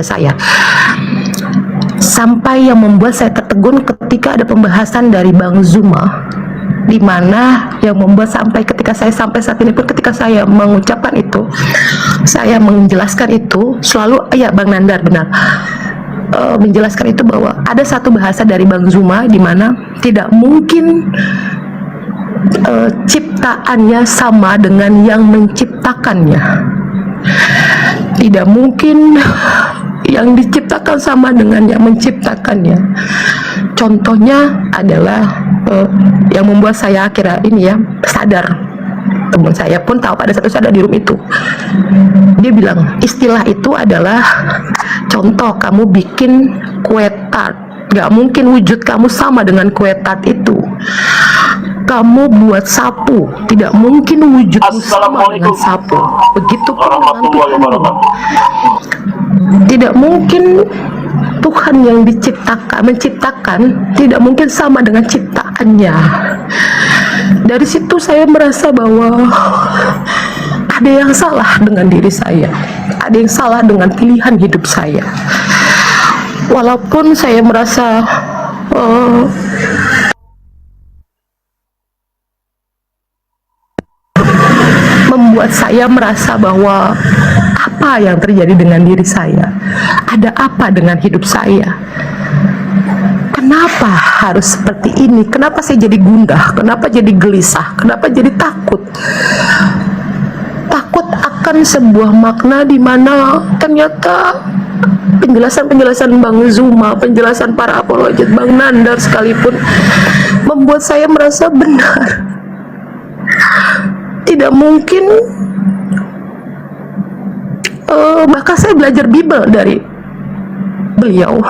saya. Sampai yang membuat saya tertegun ketika ada pembahasan dari Bang Zuma, di mana yang membuat sampai sampai saat ini pun ketika saya mengucapkan itu, saya menjelaskan itu selalu ya Bang Nandar benar menjelaskan itu bahwa ada satu bahasa dari Bang Zuma di mana tidak mungkin ciptaannya sama dengan yang menciptakannya. Tidak mungkin yang diciptakan sama dengan yang menciptakannya. Contohnya adalah yang membuat saya akhirnya ini ya sadar, teman saya pun tahu pada satu sadar di room itu, dia bilang istilah itu adalah contoh kamu bikin kue tart, gak mungkin wujud kamu sama dengan kue tart itu. Kamu buat sapu, tidak mungkin wujudmu sama dengan sapu. Begitu pun dengan Tuhan. Tidak mungkin Tuhan yang menciptakan tidak mungkin sama dengan ciptaannya. Dari situ saya merasa bahwa ada yang salah dengan diri saya, ada yang salah dengan pilihan hidup saya. Walaupun saya merasa membuat saya merasa bahwa apa yang terjadi dengan diri saya, ada apa dengan hidup saya, kenapa harus seperti ini, kenapa saya jadi gundah, kenapa jadi gelisah, kenapa jadi takut akan sebuah makna di mana ternyata penjelasan Bang Zuma, penjelasan para apologet, Bang Nandar sekalipun membuat saya merasa benar. Tidak mungkin, bahkan saya belajar Bible dari beliau.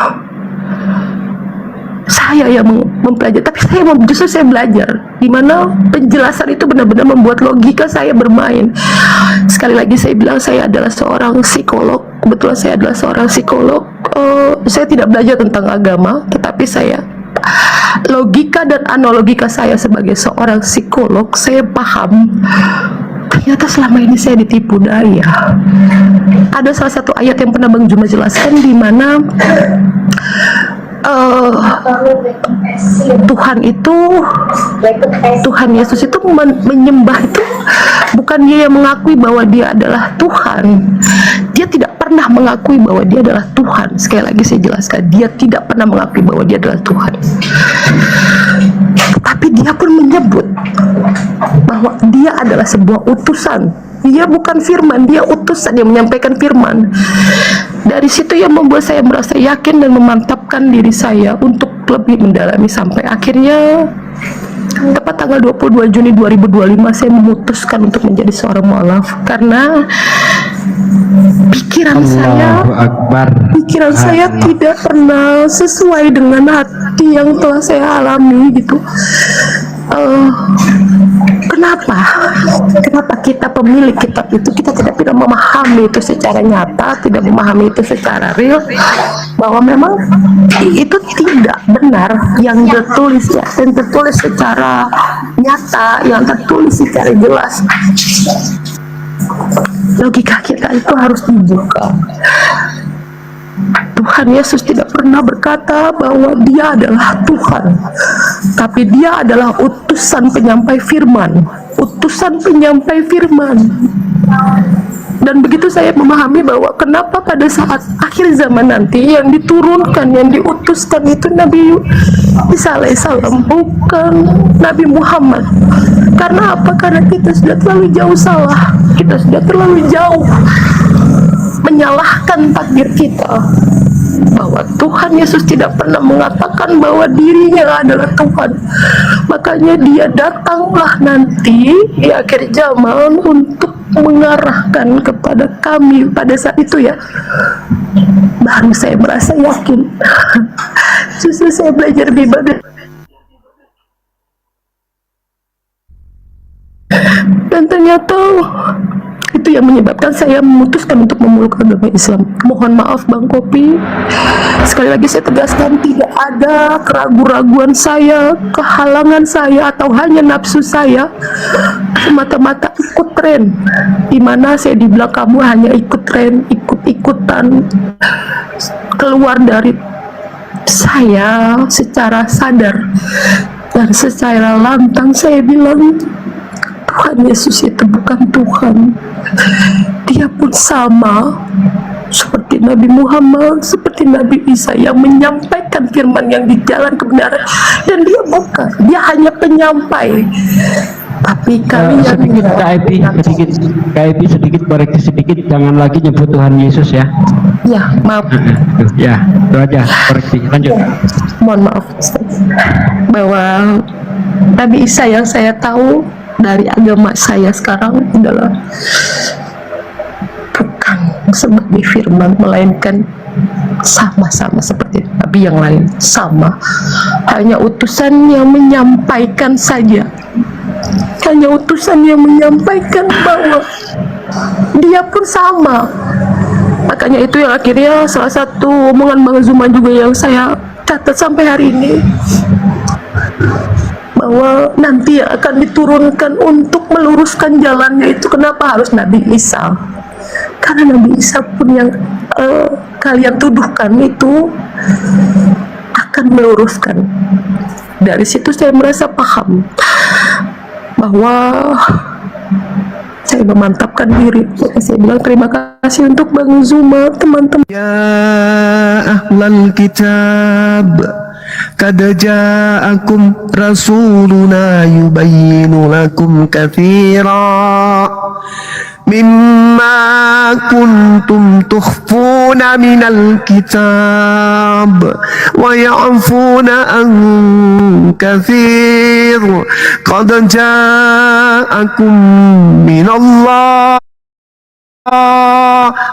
Saya yang mempelajari, tapi justru saya belajar di mana penjelasan itu benar-benar membuat logika saya bermain. Sekali lagi saya bilang saya adalah seorang psikolog. Kebetulan saya adalah seorang psikolog. Saya tidak belajar tentang agama, tetapi saya logika dan analogika saya sebagai seorang psikolog, saya paham ternyata selama ini saya ditipu daya. Ada salah satu ayat yang pernah Bang Zuma jelaskan di mana Tuhan Yesus itu menyembah itu bukan dia yang mengakui bahwa dia adalah Tuhan. Dia tidak pernah mengakui bahwa dia adalah Tuhan. Sekali lagi saya jelaskan, dia tidak pernah mengakui bahwa dia adalah Tuhan. Tapi dia pun menyebut bahwa dia adalah sebuah utusan. Dia bukan firman, dia utusan yang menyampaikan firman. Dari situ yang membuat saya merasa yakin dan memantapkan diri saya untuk lebih mendalami sampai akhirnya tepat tanggal 22 Juni 2025 saya memutuskan untuk menjadi seorang mualaf karena pikiran saya tidak pernah sesuai dengan hati yang telah saya alami gitu. Kenapa kita pemilik kitab itu kita tidak memahami itu secara nyata, tidak memahami itu secara real, bahwa memang itu tidak benar yang tertulis ya, yang tertulis secara nyata, yang tertulis secara jelas. Logika kita itu harus dibuka. Tuhan Yesus tidak pernah berkata bahwa dia adalah Tuhan, tapi dia adalah utusan penyampai firman, utusan penyampai firman. Dan begitu saya memahami bahwa kenapa pada saat akhir zaman nanti yang diturunkan, yang diutuskan itu Nabi Isa alaihissalam, bukan Nabi Muhammad. Karena apa? Karena kita sudah terlalu jauh salah, kita sudah terlalu jauh menyalahkan takdir kita, bahwa Tuhan Yesus tidak pernah mengatakan bahwa dirinya adalah Tuhan. Makanya dia datanglah nanti di akhir zaman untuk mengarahkan kepada kami pada saat itu ya. Baru saya merasa yakin. Justru saya belajar Bible dan ternyata itu itu yang menyebabkan saya memutuskan untuk memeluk agama Islam. Mohon maaf Bang Kopi, sekali lagi saya tegaskan, tidak ada keraguan-raguan saya, kehalangan saya, atau hanya nafsu saya semata-mata ikut tren, dimana saya dibilang kamu hanya ikut tren, ikut-ikutan, keluar dari saya secara sadar dan secara lantang saya bilang Tuhan Yesus itu bukan Tuhan. Dia pun sama seperti Nabi Muhammad, seperti Nabi Isa yang menyampaikan firman yang di jalan kebenaran, dan dia bukan, dia hanya penyampai. Tapi kalian sedikit koreksi sedikit, jangan lagi nyebut Tuhan Yesus ya. Ya, maaf. Ya, itu aja koreksi. Lanjut. Mohon maaf Ustaz, bahwa Nabi Isa yang saya tahu dari agama saya sekarang adalah bukan sebagai firman, melainkan sama-sama seperti Nabi yang lain, sama, hanya utusan yang menyampaikan saja, hanya utusan yang menyampaikan bahwa dia pun sama. Makanya itu yang akhirnya salah satu omongan Bang Zuma juga yang saya catat sampai hari ini, bahwa nanti akan diturunkan untuk meluruskan jalannya itu. Kenapa harus Nabi Isa? Karena Nabi Isa pun yang kalian tuduhkan itu akan meluruskan. Dari situ saya merasa paham bahwa saya memantapkan diri. Saya bilang terima kasih untuk Bang Zuma, teman-teman. Ya ahlal kitab, qad ja'akum rasuluna yubayyinu lakum katsira mimma kuntum tukhfuna minal kitab wa ya'funa an katsir qad ja'akum minallah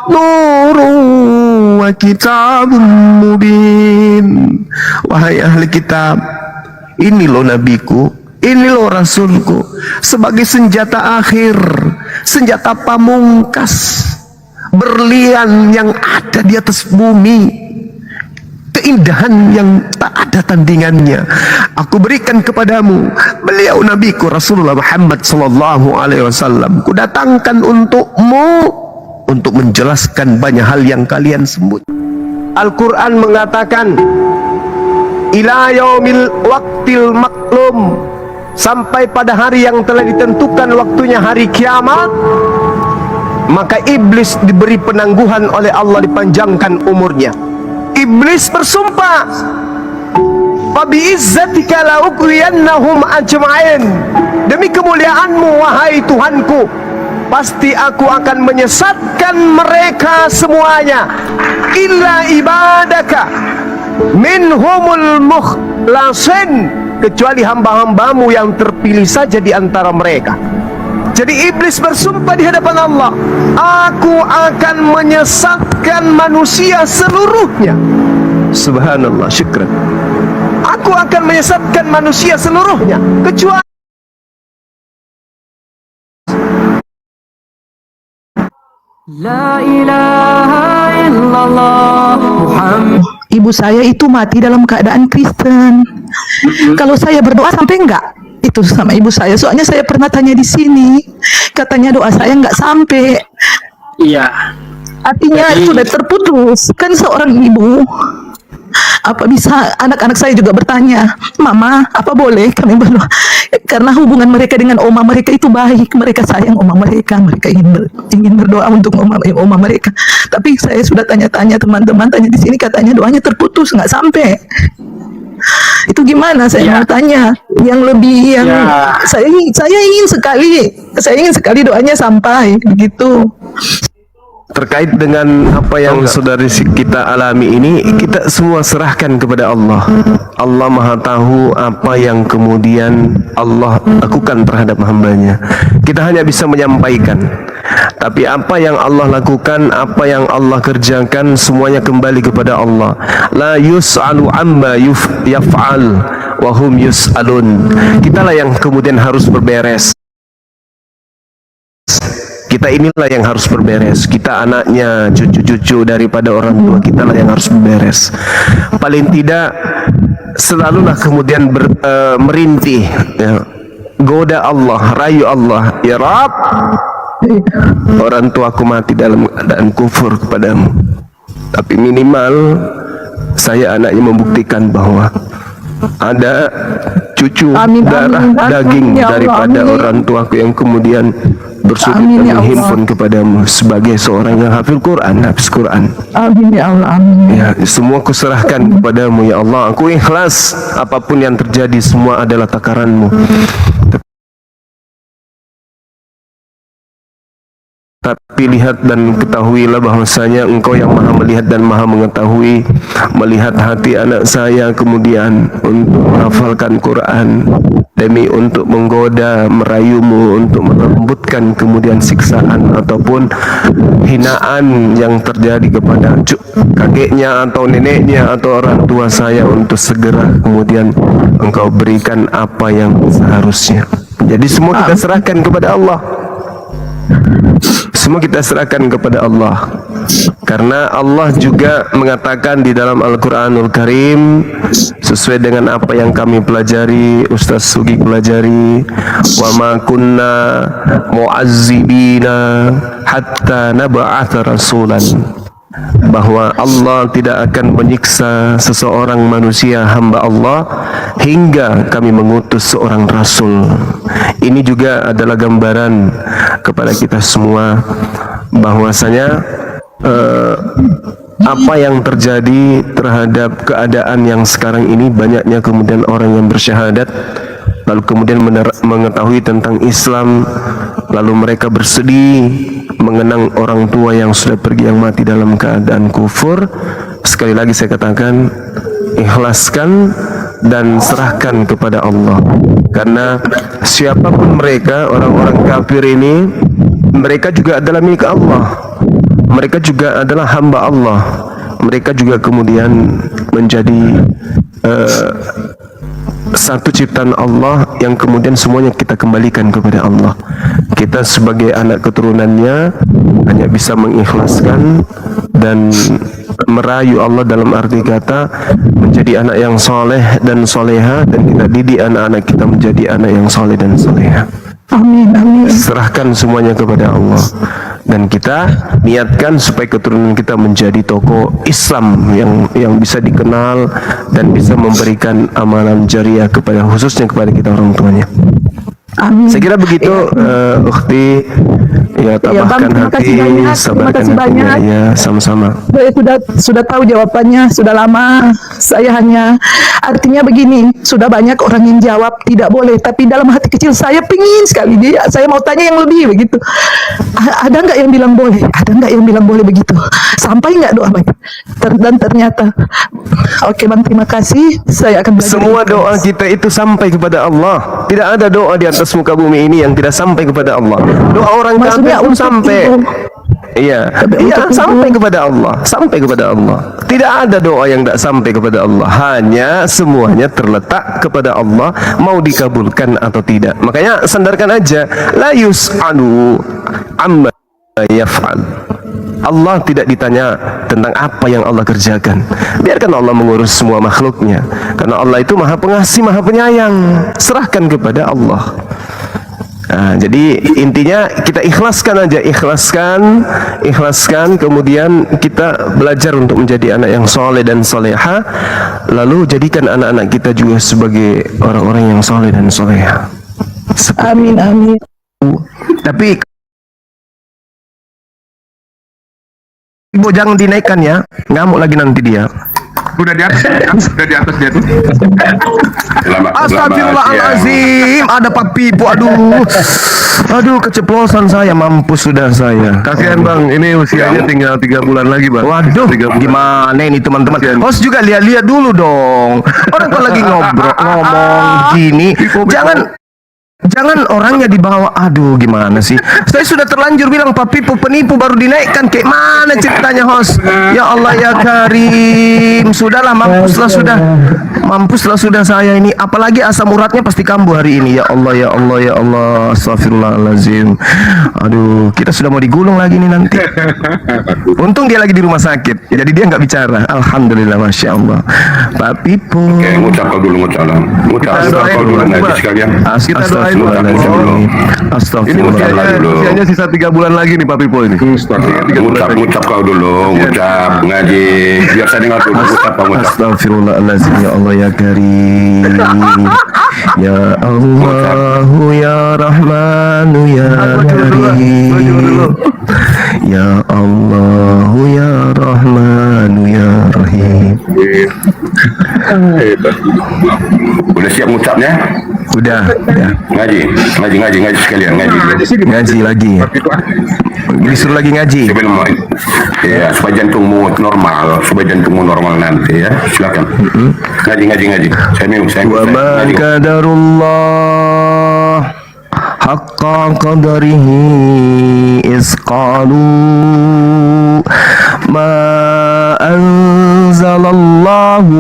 nurun wa kitabun mubin. Wahai ahli kitab, ini loh nabiku, ini loh rasulku, sebagai senjata akhir, senjata pamungkas, berlian yang ada di atas bumi, keindahan yang tak ada tandingannya. Aku berikan kepadamu beliau nabiku Rasulullah Muhammad sallallahu alaihi wasallam. Kudatangkan untukmu untuk menjelaskan banyak hal yang kalian sembunyi. Al-Quran mengatakan ila yaumil waqtil maklum, sampai pada hari yang telah ditentukan waktunya, hari kiamat, maka iblis diberi penangguhan oleh Allah, dipanjangkan umurnya. Iblis bersumpah, fabi'izzatika la'ughwiyannahum ajma'in, demi kemuliaanmu wahai Tuhanku, pasti aku akan menyesatkan mereka semuanya, illa ibadaka minhumul mukhlasin, kecuali hamba-hambamu yang terpilih saja di antara mereka. Jadi iblis bersumpah di hadapan Allah, aku akan menyesatkan manusia seluruhnya. Subhanallah, syukran. Aku akan menyesatkan manusia seluruhnya, kecuali La ilaha illallah Muhammad. Ibu saya itu mati dalam keadaan Kristen. Kalau saya berdoa sampai enggak itu sama ibu saya, soalnya saya pernah tanya di sini, katanya doa saya enggak sampai. Iya. Artinya Jadi, sudah terputus. Kan seorang ibu, apa bisa, anak-anak saya juga bertanya, mama apa boleh kami berdoa, karena hubungan mereka dengan oma mereka itu baik, mereka sayang oma mereka, mereka ingin berdoa untuk oma mereka. Tapi saya sudah tanya-tanya teman-teman, tanya di sini, katanya doanya terputus, nggak sampai. Itu gimana? Saya mau tanya yang lebih, yang saya ingin sekali doanya sampai begitu. terkait dengan apa yang saudari kita alami ini, kita semua serahkan kepada Allah. Allah Maha tahu apa yang kemudian Allah lakukan terhadap hambanya. Kita hanya bisa menyampaikan, tapi apa yang Allah lakukan, apa yang Allah kerjakan, semuanya kembali kepada Allah. La yus'alu amma yaf'al wa hum yus'alun. Kitalah yang kemudian harus berberes, Kita inilah yang harus berberes. Kita anaknya, cucu-cucu daripada orang tua kita lah yang harus berberes. Paling tidak selalulah kemudian merintih, ya, goda Allah, rayu Allah, ya Rabb, orang tuaku mati dalam keadaan kufur kepadamu, tapi minimal saya anaknya membuktikan bahwa ada cucu darah daging daripada orang tuaku yang kemudian bersujud dan menghimpun kepadamu sebagai seorang yang hafil Quran, hafiz Quran. Amin ya Allah, amin. Ya, semua kuserahkan kepadamu ya Allah. Aku ikhlas, apapun yang terjadi semua adalah takaranmu. Tapi lihat dan ketahuilah bahwasanya Engkau yang maha melihat dan maha mengetahui. Melihat hati anak saya kemudian untuk menghafalkan Quran, demi untuk menggoda, merayumu, untuk melembutkan kemudian siksaan ataupun hinaan yang terjadi kepada kakeknya atau neneknya atau orang tua saya, untuk segera kemudian Engkau berikan apa yang seharusnya. Jadi semua kita serahkan kepada Allah. Semua kita serahkan kepada Allah, karena Allah juga mengatakan di dalam Al-Quranul Karim, sesuai dengan apa yang kami pelajari, Ustaz Sugi pelajari, wa ma kunna mu'azzibina hatta nab'atha rasulan, bahwa Allah tidak akan menyiksa seseorang manusia hamba Allah hingga kami mengutus seorang rasul. Ini juga adalah gambaran kepada kita semua bahwasanya apa yang terjadi terhadap keadaan yang sekarang ini, banyaknya kemudian orang yang bersyahadat lalu kemudian mengetahui tentang Islam, lalu mereka bersedih mengenang orang tua yang sudah pergi, yang mati dalam keadaan kufur. Sekali lagi saya katakan, ikhlaskan dan serahkan kepada Allah, karena siapapun mereka, orang-orang kafir ini, mereka juga adalah milik Allah, mereka juga adalah hamba Allah, mereka juga kemudian menjadi satu ciptaan Allah yang kemudian semuanya kita kembalikan kepada Allah. Kita sebagai anak keturunannya hanya bisa mengikhlaskan dan merayu Allah, dalam arti kata menjadi anak yang soleh dan soleha, dan kita didik anak-anak kita menjadi anak yang soleh dan soleha. Amin, amin. Serahkan semuanya kepada Allah, dan kita niatkan supaya keturunan kita menjadi tokoh Islam yang bisa dikenal dan bisa memberikan amalan jariah kepada, khususnya kepada kita orang tuanya. Amin. Saya kira begitu, Ukhti. Ya, tabahkan Bang, hati, sabarkan hatinya. Ya, sama-sama. Saya sudah tahu jawabannya, sudah lama. Saya hanya, artinya begini, sudah banyak orang yang jawab tidak boleh, tapi dalam hati kecil saya pingin sekali dia. Saya mau tanya yang lebih begitu. Ada nggak yang bilang boleh? Ada nggak yang bilang boleh begitu? Sampai nggak doa banyak? Dan ternyata, oke Bang, terima kasih. Saya akan belajar. Semua doa kita itu sampai kepada Allah. Tidak ada doa di atas muka bumi ini yang tidak sampai kepada Allah. Doa orang kafir pun sampai. Iya, iya, sampai kepada Allah, sampai kepada Allah. Tidak ada doa yang tidak sampai kepada Allah. Hanya semuanya terletak kepada Allah, mau dikabulkan atau tidak. Makanya sandarkan aja, la yus'alu amma yaf'al. Allah tidak ditanya tentang apa yang Allah kerjakan. Biarkan Allah mengurus semua makhluknya, karena Allah itu maha pengasih, maha penyayang. Serahkan kepada Allah. Nah, jadi intinya kita ikhlaskan aja, ikhlaskan, kemudian kita belajar untuk menjadi anak yang soleh dan soleha, lalu jadikan anak-anak kita juga sebagai orang-orang yang soleh dan soleha. Amin, amin. Tapi Ibu jangan dinaikkan ya, ngamuk lagi nanti dia. Udah di atas, udah di atas dia tuh. Astagfirullahaladzim, ada Pak Pipo, aduh keceplosan saya, mampus sudah saya. Kasihan Bang, ini usianya tinggal 3 bulan lagi Bang. Waduh, gimana ini teman-teman? Host juga lihat-lihat dulu dong. Orang kalau lagi ngomong gini, jangan orangnya dibawa. Aduh, gimana sih? Saya sudah terlanjur bilang Pak Pipo penipu baru dinaikkan. Kayak mana ceritanya host? Ya Allah ya Karim, sudahlah, mampuslah sudah. Mampuslah sudah saya ini. Apalagi asam uratnya pasti kambuh hari ini. Ya Allah, ya Allah, ya Allah. Astagfirullahaladzim. Aduh, kita sudah mau digulung lagi nih nanti. Untung dia lagi di rumah sakit, jadi dia nggak bicara. Alhamdulillah, masya Allah. Pak Pipo. Oke, ngucap kau dulu, ngucap lah. Ngucap kau dulu nanti sekalian. Kita doain dulu. Astagfirullahaladzim. Ini usianya sisa 3 bulan lagi nih Pak Pipo ini. Ngucap kau dulu, ngucap ngaji. Biar saya dengar dulu, ngucap kau ngucap. Astagfirullahaladzim, ya Allah ya Karim. Ya Allah, ya Rahmanu ya Karim. Ya Allah, ya Rahmanu ya Rahim. Udah siap ngucapnya? Udah. Ngaji sekalian, Ngaji lagi. Disuruh lagi ngaji. Sebelum ya, supaya jantungmu normal nanti ya. Silakan. Ngaji. Saya Wa ma qadarullah haqqa qadarihi isqalu ma anzalallahu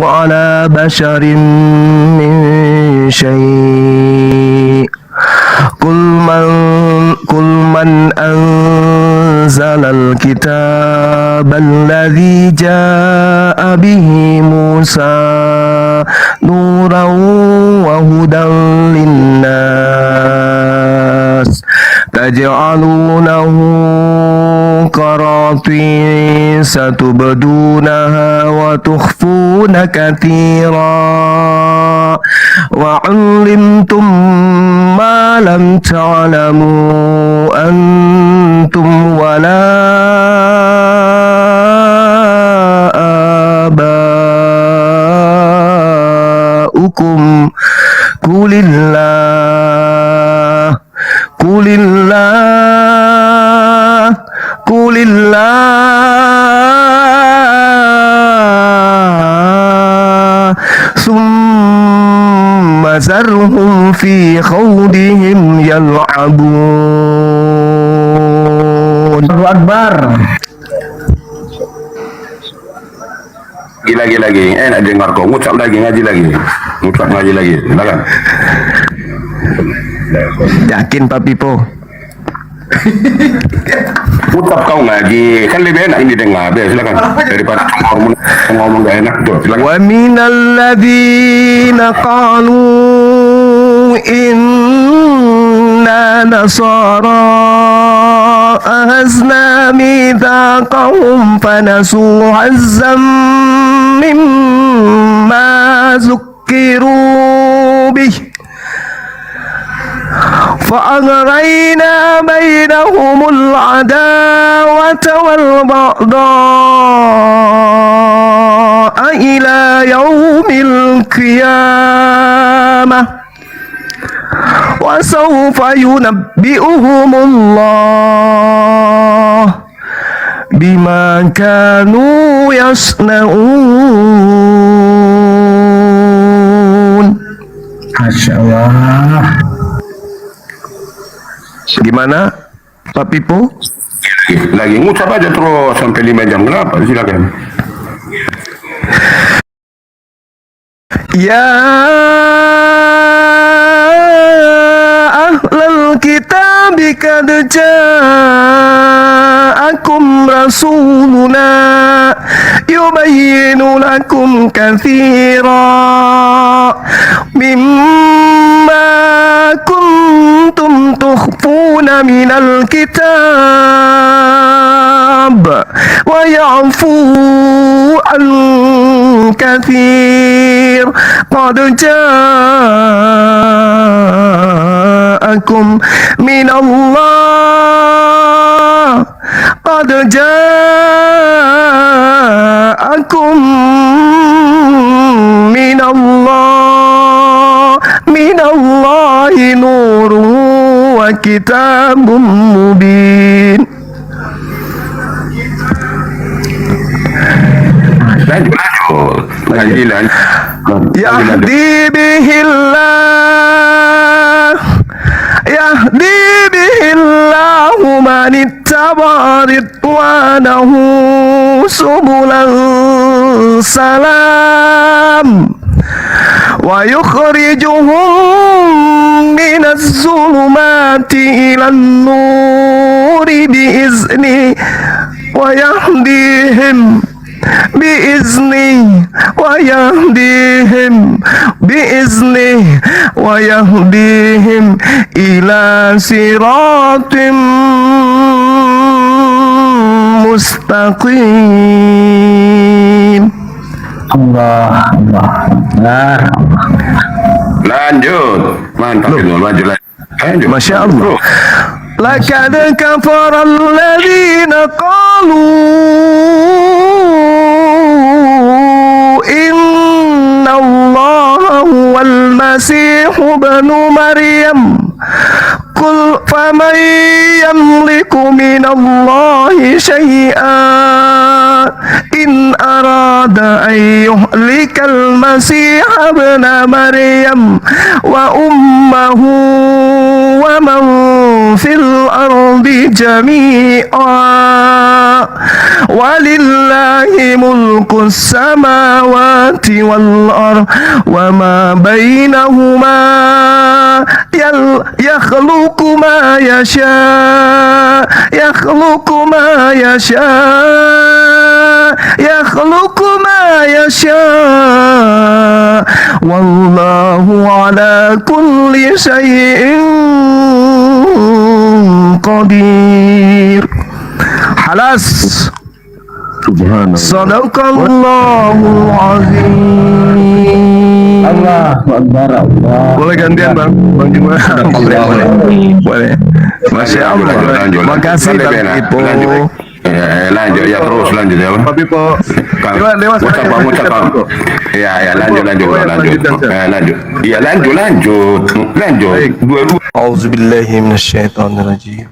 ala basharin min syai' قل من أنزل الكتاب الذي جاء به موسى نورا وهدى للناس تجعلونه قراطيس تبدونها وتخفون كثيرا وعلمتم ما لم تعلموا أنتم ولا آباؤكم قل الله ثم ذرهم في خوضهم يلعبون. Allahu Akbar. lagi. Enak dengar kau. Ngucap lagi, ngaji lagi. Silakan. Yakin Pak Pipo? Ngucap kau ngaji. Kan lebih enak ini dengar. Silakan. Daripada ngomong gak enak. Tuh, silakan. Wa minal ladzina qalu inna nasara ahazna mitsaqahum fanasu hazzam mimma zukkiru bih فأغرينا بينهم العداوة والبغضاء إلى يوم القيامة وسوف ينبئهم الله بما كانوا يصنعون. Masya Allah. Gimana Pak Pipo? Lagi ngucap aja terus sampai 5 jam. Kenapa? Silakan. Ya ahlal kitab qad ja'akum rasuluna yubayyinu lakum katsira mimma kuntum tukhfuna minal kitab wa ya'fu an katsir qad ja'akum minallah qad ja'akum minallahi nurun wa kitabun mubin. Yahdi bihillahu man ittaba ridwanahu subulan salam ويخرجهم من الظلمات إلى النور بإذنه ويهديهم بإذنه إلى صراط مستقيم. Allah, Allah, benar. Lanjut. Mantap itu, lanjut. Lanjut. Masya Allah. Laqad kafara alladhina qalu inna Allaha huwal masihu ibnu Maryam. Qul faman yamliku minallahi syai'an in arada an yuhlikal masiha ibna Maryam wa ummuhu wa man fil ardi jami'a walillahi mulku samawati wal ard wa ma bainahuma yakhluqu ma yasha wallahu ala kulli syai'in qadir. Halas. Subhanallah. Sadaqallahul azim. Allahu Akbar, Allah. Boleh gantian Bang Juma. Boleh. Masya Allah. Lanjut. Makasih Bang Ipo. Lanjut ya, terus lanjut ya. Pak Pipo. Lewat Ngucap. Ya, lanjut. Iya, lanjut. Dua-dua. A'udzubillahi minasyaitonirrajim.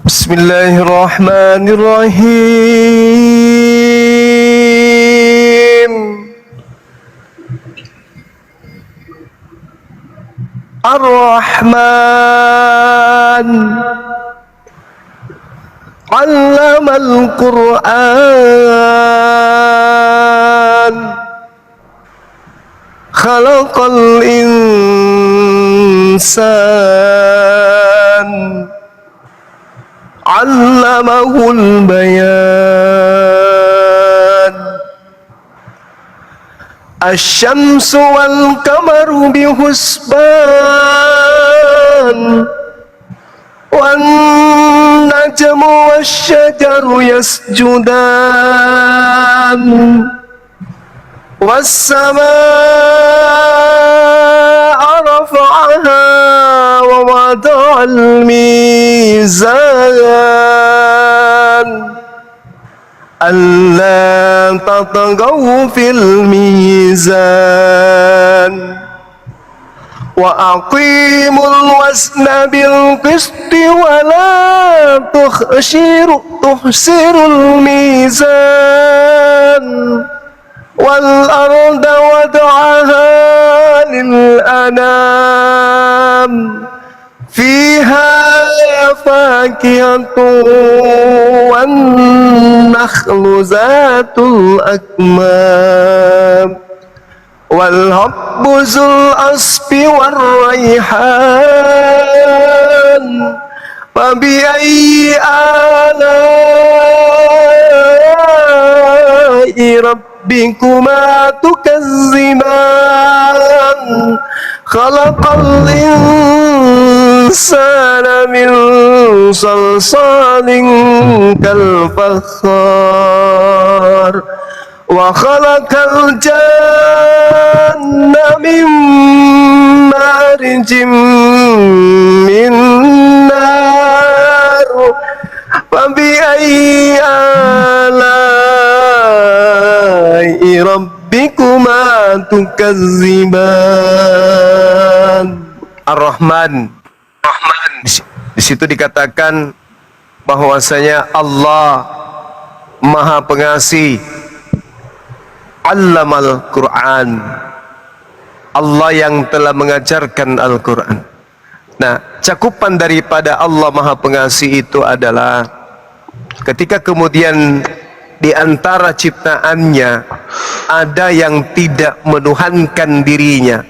Bismillahirrahmanirrahim. Ar-Rahman 'allamal Qur'an khalaqal insan 'allamahul bayan. Asy-syamsu wal qamaru bihusban wan najmu wasyajaru yasjudan was-samaa'a rafa'aha wa wada'al mizan alla tatghaw fil mizan wa aqimul wazna bil qisti wa la tuhsirul mizan wal arda wad'aha lil anam fiha fakihatun wan nakhlu zatul akmam wal habbu zul asfi war rayhan fabi ayyi ala'i rabbikuma tukazziban khalaqal insana min salsalin kal fakhar wa khalaqal janna min marjin min nar fabi ayyi ala'i rabbikuma tukazziban. Ar-Rahman. Di situ dikatakan bahwasanya Allah Maha Pengasih. Allamal Quran. Allah yang telah mengajarkan Al-Quran. Nah, cakupan daripada Allah Maha Pengasih itu adalah ketika kemudian di antara ciptaannya ada yang tidak menuhankan dirinya,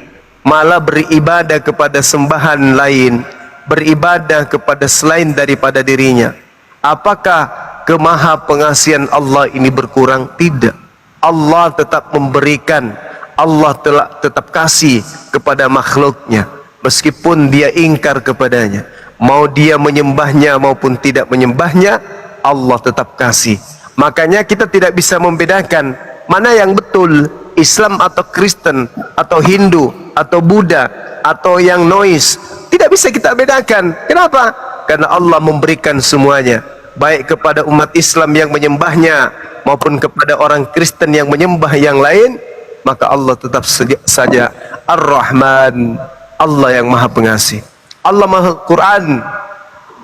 malah beribadah kepada sembahan lain, beribadah kepada selain daripada dirinya. Apakah kemaha pengasihan Allah ini berkurang? Tidak. Allah tetap memberikan, Allah telah tetap kasih kepada makhluknya, meskipun dia ingkar kepadanya. Mau dia menyembahnya maupun tidak menyembahnya, Allah tetap kasih. Makanya kita tidak bisa membedakan mana yang betul, Islam atau Kristen atau Hindu atau Buddha atau yang noise. Tidak bisa kita bedakan. Kenapa? Karena Allah memberikan semuanya, baik kepada umat Islam yang menyembahnya maupun kepada orang Kristen yang menyembah yang lain. Maka Allah tetap saja Ar-Rahman, Allah yang Maha Pengasih, Allah Maha Quran,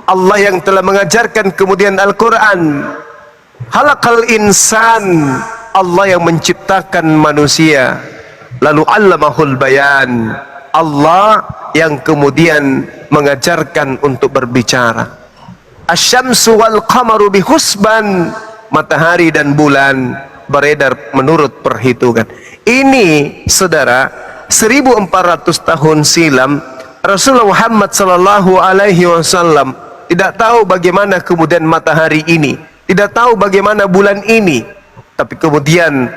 Allah yang telah mengajarkan kemudian Al-Quran. Halaqal insan, Allah yang menciptakan manusia. Lalu allamahul bayan, Allah yang kemudian mengajarkan untuk berbicara. Asyamsu wal qamaru bihusban, matahari dan bulan beredar menurut perhitungan. Ini saudara, 1400 tahun silam Rasulullah Muhammad sallallahu alaihi wasallam tidak tahu bagaimana kemudian matahari ini, tidak tahu bagaimana bulan ini, tapi kemudian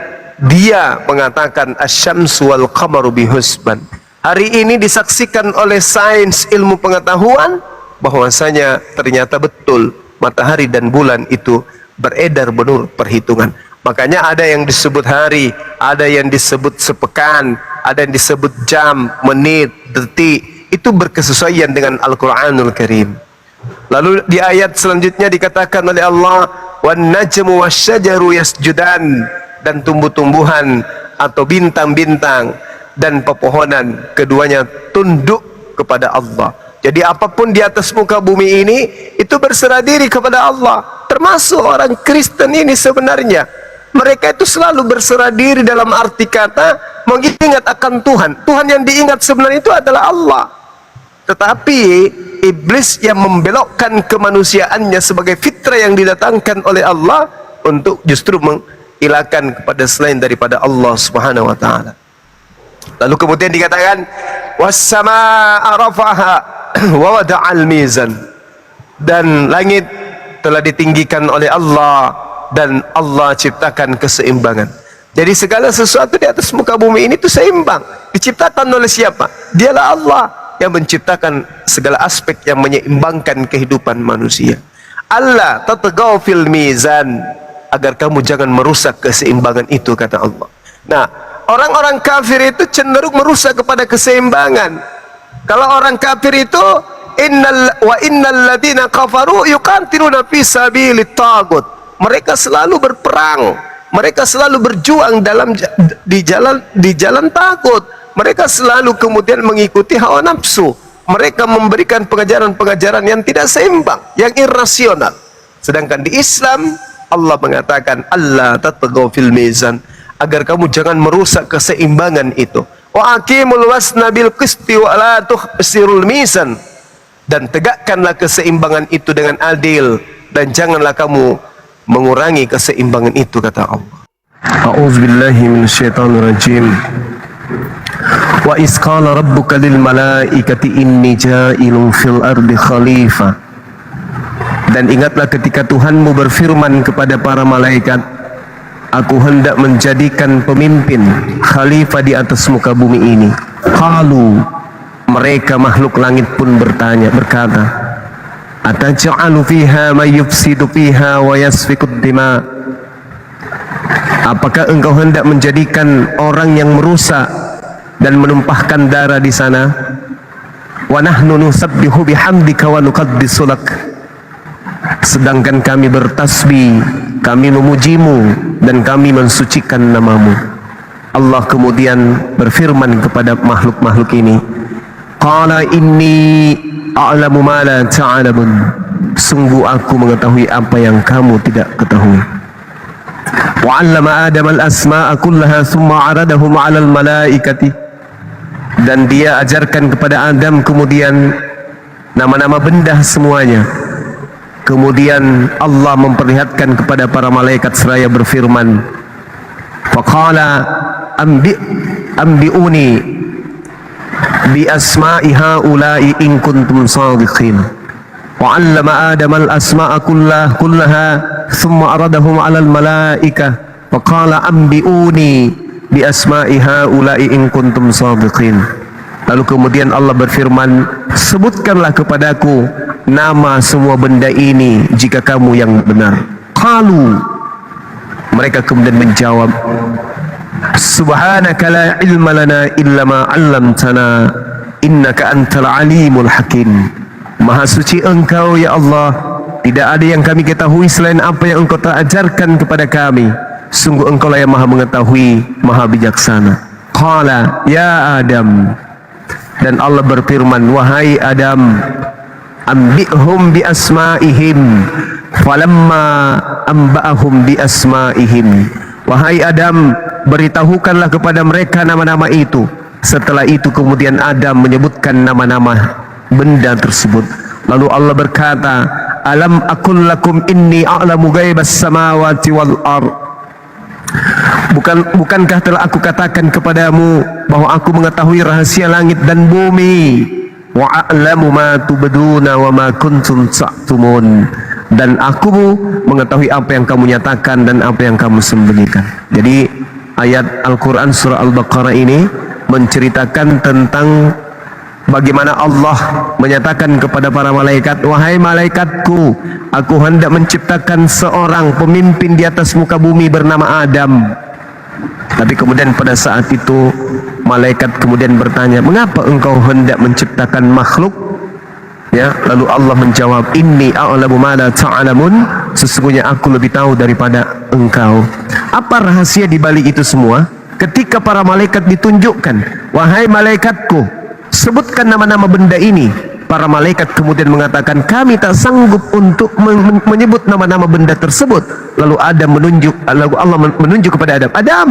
dia mengatakan asyamsu wal qamaru bihusban. Hari ini disaksikan oleh sains ilmu pengetahuan bahwasanya ternyata betul matahari dan bulan itu beredar menurut perhitungan. Makanya ada yang disebut hari, ada yang disebut sepekan, ada yang disebut jam, menit, detik. Itu berkesesuaian dengan Al-Quranul Karim. Lalu di ayat selanjutnya dikatakan oleh Allah, wan najmu wasyajaru yasjudan, dan tumbuh-tumbuhan atau bintang-bintang dan pepohonan keduanya tunduk kepada Allah. Jadi apapun di atas muka bumi ini itu berserah diri kepada Allah. Termasuk orang Kristen ini sebenarnya mereka itu selalu berserah diri dalam arti kata mengingat akan Tuhan. Tuhan yang diingat sebenarnya itu adalah Allah. Tetapi iblis yang membelokkan kemanusiaannya sebagai fitrah yang didatangkan oleh Allah untuk justru menghilangkan kepada selain daripada Allah Subhanahu wa taala. Lalu kemudian dikatakan was-samaa'a rafa'aha wa wada'al mizan, dan langit telah ditinggikan oleh Allah dan Allah ciptakan keseimbangan. Jadi segala sesuatu di atas muka bumi ini itu seimbang. Diciptakan oleh siapa? Dialah Allah yang menciptakan segala aspek yang menyeimbangkan kehidupan manusia. Allah tatagaw fil mizan, agar kamu jangan merusak keseimbangan itu, kata Allah. Nah, orang-orang kafir itu cenderung merusak kepada keseimbangan. Kalau orang kafir itu innal ladina kafaru yuqatiluna fi sabilit tagut. Mereka selalu berperang, mereka selalu berjuang di jalan takut. Mereka selalu kemudian mengikuti hawa nafsu. Mereka memberikan pengajaran-pengajaran yang tidak seimbang, yang irrasional. Sedangkan di Islam Allah mengatakan Allah tatagaw fil mizan, agar kamu jangan merusak keseimbangan itu. Wa aqimul wasna bil qisti wa la tuhsirul mizan, dan tegakkanlah keseimbangan itu dengan adil dan janganlah kamu mengurangi keseimbangan itu, kata Allah. A'udzubillahi minasyaitonir rajim. Wa iz qala rabbuka lil malaikati inni ja'ilun fil ardi khalifah. Dan ingatlah ketika Tuhanmu berfirman kepada para malaikat, aku hendak menjadikan pemimpin khalifah di atas muka bumi ini. Qalu, mereka makhluk langit pun berkata, ataj'alu fiha may yufsidu fiha wa yasfikud dima. Apakah engkau hendak menjadikan orang yang merusak dan menumpahkan darah di sana? Wa nahnu nusabbihu bihamdika wa nuqaddisu lak. Sedangkan kami bertasbih, kami memujimu dan kami mensucikan namamu. Allah kemudian berfirman kepada makhluk-makhluk ini, qala inni a'lamu ma la ta'lamun. Sungguh aku mengetahui apa yang kamu tidak ketahui. Wa 'allama Adam al-asma'a kullaha thumma 'aradahum 'ala al-malaikati. Dan dia ajarkan kepada Adam kemudian nama-nama benda semuanya. Kemudian Allah memperlihatkan kepada para malaikat seraya berfirman, faqala ambi'uni bi asma'i haula'i in kuntum shadiqin. Wa 'allama Adam al-asma'a kullaha thumma aradahum 'ala al-malaikah faqala ambi'uni bi asma'i haula'i in kuntum shadiqin. Lalu kemudian Allah berfirman, sebutkanlah kepadaku nama semua benda ini jika kamu yang benar. Qalu, mereka kemudian menjawab, subhanaka la ilma lana illa ma 'allamtana innaka antal alimul hakim. Maha suci engkau ya Allah, tidak ada yang kami ketahui selain apa yang engkau telah ajarkan kepada kami. Sungguh engkau lah yang maha mengetahui, maha bijaksana. Qala ya Adam, dan Allah berfirman, wahai Adam, ambihum bi asma'ihim. Falamma amba'ahum bi asma'ihim. Wahai Adam, beritahukanlah kepada mereka nama-nama itu. Setelah itu kemudian Adam menyebutkan nama-nama benda tersebut. Lalu Allah berkata, alam aqul lakum inni a'lamu ghaibas samawati wal ardh. Bukankah telah aku katakan kepadamu bahwa aku mengetahui rahasia langit dan bumi? Wa a'lamu ma tubduna wa ma kuntum ta'tumun. Dan aku mengetahui apa yang kamu nyatakan dan apa yang kamu sembunyikan. Jadi ayat Al-Quran surah Al-Baqarah ini menceritakan tentang bagaimana Allah menyatakan kepada para malaikat, wahai malaikatku, aku hendak menciptakan seorang pemimpin di atas muka bumi bernama Adam. Tapi kemudian pada saat itu malaikat kemudian bertanya, mengapa engkau hendak menciptakan makhluk? Ya, lalu Allah menjawab, inni a'lamu ma la ta'lamun, sesungguhnya aku lebih tahu daripada engkau. Apa rahasia di balik itu semua? Ketika para malaikat ditunjukkan, wahai malaikatku, sebutkan nama-nama benda ini. Para malaikat kemudian mengatakan, kami tak sanggup untuk menyebut nama-nama benda tersebut. Lalu Allah menunjuk kepada Adam, Adam,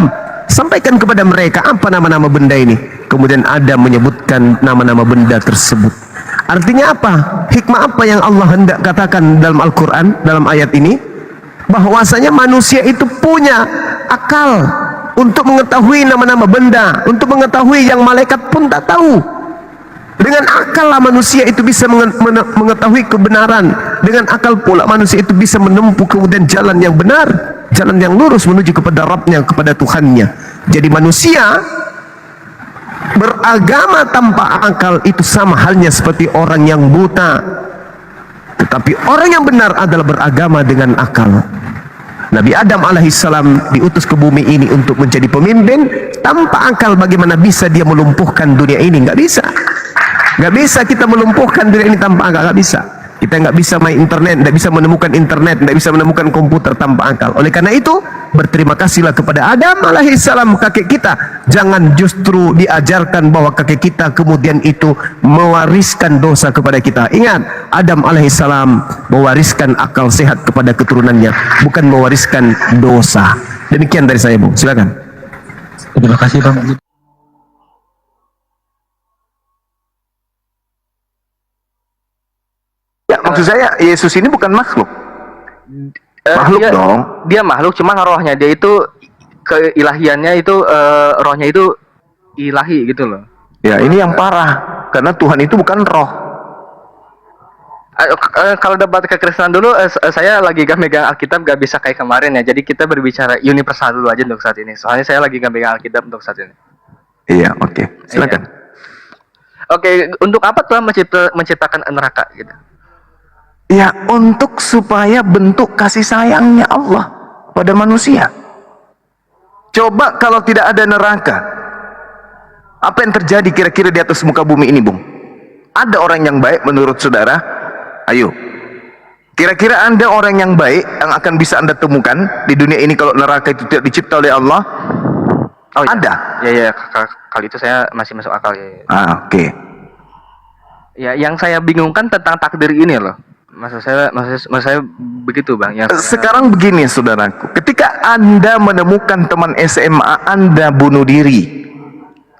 sampaikan kepada mereka apa nama-nama benda ini. Kemudian Adam menyebutkan nama-nama benda tersebut. Artinya apa? Hikmah apa yang Allah hendak katakan dalam Al-Quran, dalam ayat ini? Bahwasanya manusia itu punya akal untuk mengetahui nama-nama benda, untuk mengetahui yang malaikat pun tak tahu. Dengan akal lah manusia itu bisa mengetahui kebenaran. Dengan akal pula manusia itu bisa menempuh kemudian jalan yang benar, jalan yang lurus menuju kepada Rabbnya, kepada Tuhannya. Jadi manusia beragama tanpa akal itu sama halnya seperti orang yang buta. Tetapi orang yang benar adalah beragama dengan akal. Nabi Adam alaihissalam diutus ke bumi ini untuk menjadi pemimpin. Tanpa akal bagaimana bisa dia melumpuhkan dunia ini? Nggak bisa. Nggak bisa kita melumpuhkan dunia ini tanpa akal. Nggak bisa. Kita nggak bisa main internet, nggak bisa menemukan internet, nggak bisa menemukan komputer tanpa akal. Oleh karena itu, berterima kasihlah kepada Adam alaihissalam, kakek kita. Jangan justru diajarkan bahwa kakek kita kemudian itu mewariskan dosa kepada kita. Ingat, Adam alaihissalam mewariskan akal sehat kepada keturunannya, bukan mewariskan dosa. Demikian dari saya, Bu. Silakan. Terima kasih Bang. Ya, maksud saya Yesus ini bukan makhluk. Makhluk dia, dong. Dia makhluk, cuman rohnya dia itu keilahiannya itu rohnya itu ilahi gitu loh. Ya, ini yang parah. Karena Tuhan itu bukan roh. Kalau debat kekristenan dulu, saya lagi gak megang Alkitab, gak bisa kayak kemarin ya. Jadi kita berbicara universal dulu aja untuk saat ini. Soalnya saya lagi gak megang Alkitab untuk saat ini. Iya, oke. Silakan. Oke, untuk apa Tuhan menciptakan neraka gitu? Ya, untuk supaya bentuk kasih sayangnya Allah pada manusia. Coba kalau tidak ada neraka, apa yang terjadi kira-kira di atas muka bumi ini, Bung? Ada orang yang baik menurut saudara? Ayo. Kira-kira Anda orang yang baik yang akan bisa Anda temukan di dunia ini kalau neraka itu tidak dicipta oleh Allah? Oh, iya. Ada. Ya, kali itu saya masih masuk akal ya. Oke. Ya, yang saya bingungkan tentang takdir ini loh. Maksud saya begitu Bang. Sekarang begini saudaraku, ketika Anda menemukan teman SMA Anda bunuh diri,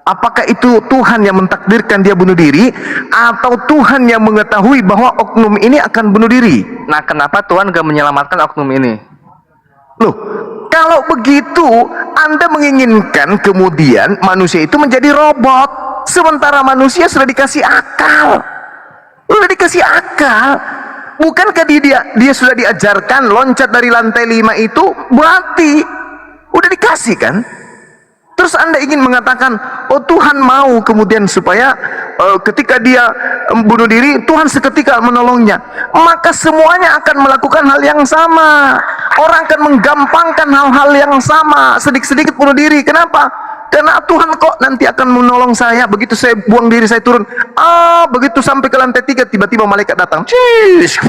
Apakah itu Tuhan yang mentakdirkan dia bunuh diri, atau Tuhan yang mengetahui bahwa oknum ini akan bunuh diri? Nah, kenapa Tuhan gak menyelamatkan oknum ini? Loh, kalau begitu Anda menginginkan kemudian manusia itu menjadi robot, sementara manusia sudah dikasih akal. Sudah dikasih akal. Bukankah dia sudah diajarkan loncat dari lantai 5 itu berarti udah dikasih kan? Terus Anda ingin mengatakan, oh Tuhan mau kemudian supaya ketika dia bunuh diri, Tuhan seketika menolongnya. Maka semuanya akan melakukan hal yang sama. Orang akan menggampangkan hal-hal yang sama, sedikit-sedikit bunuh diri. Kenapa? Karena Tuhan kok nanti akan menolong saya. Begitu saya buang diri, saya turun. Begitu sampai ke lantai 3, tiba-tiba malaikat datang. Cish.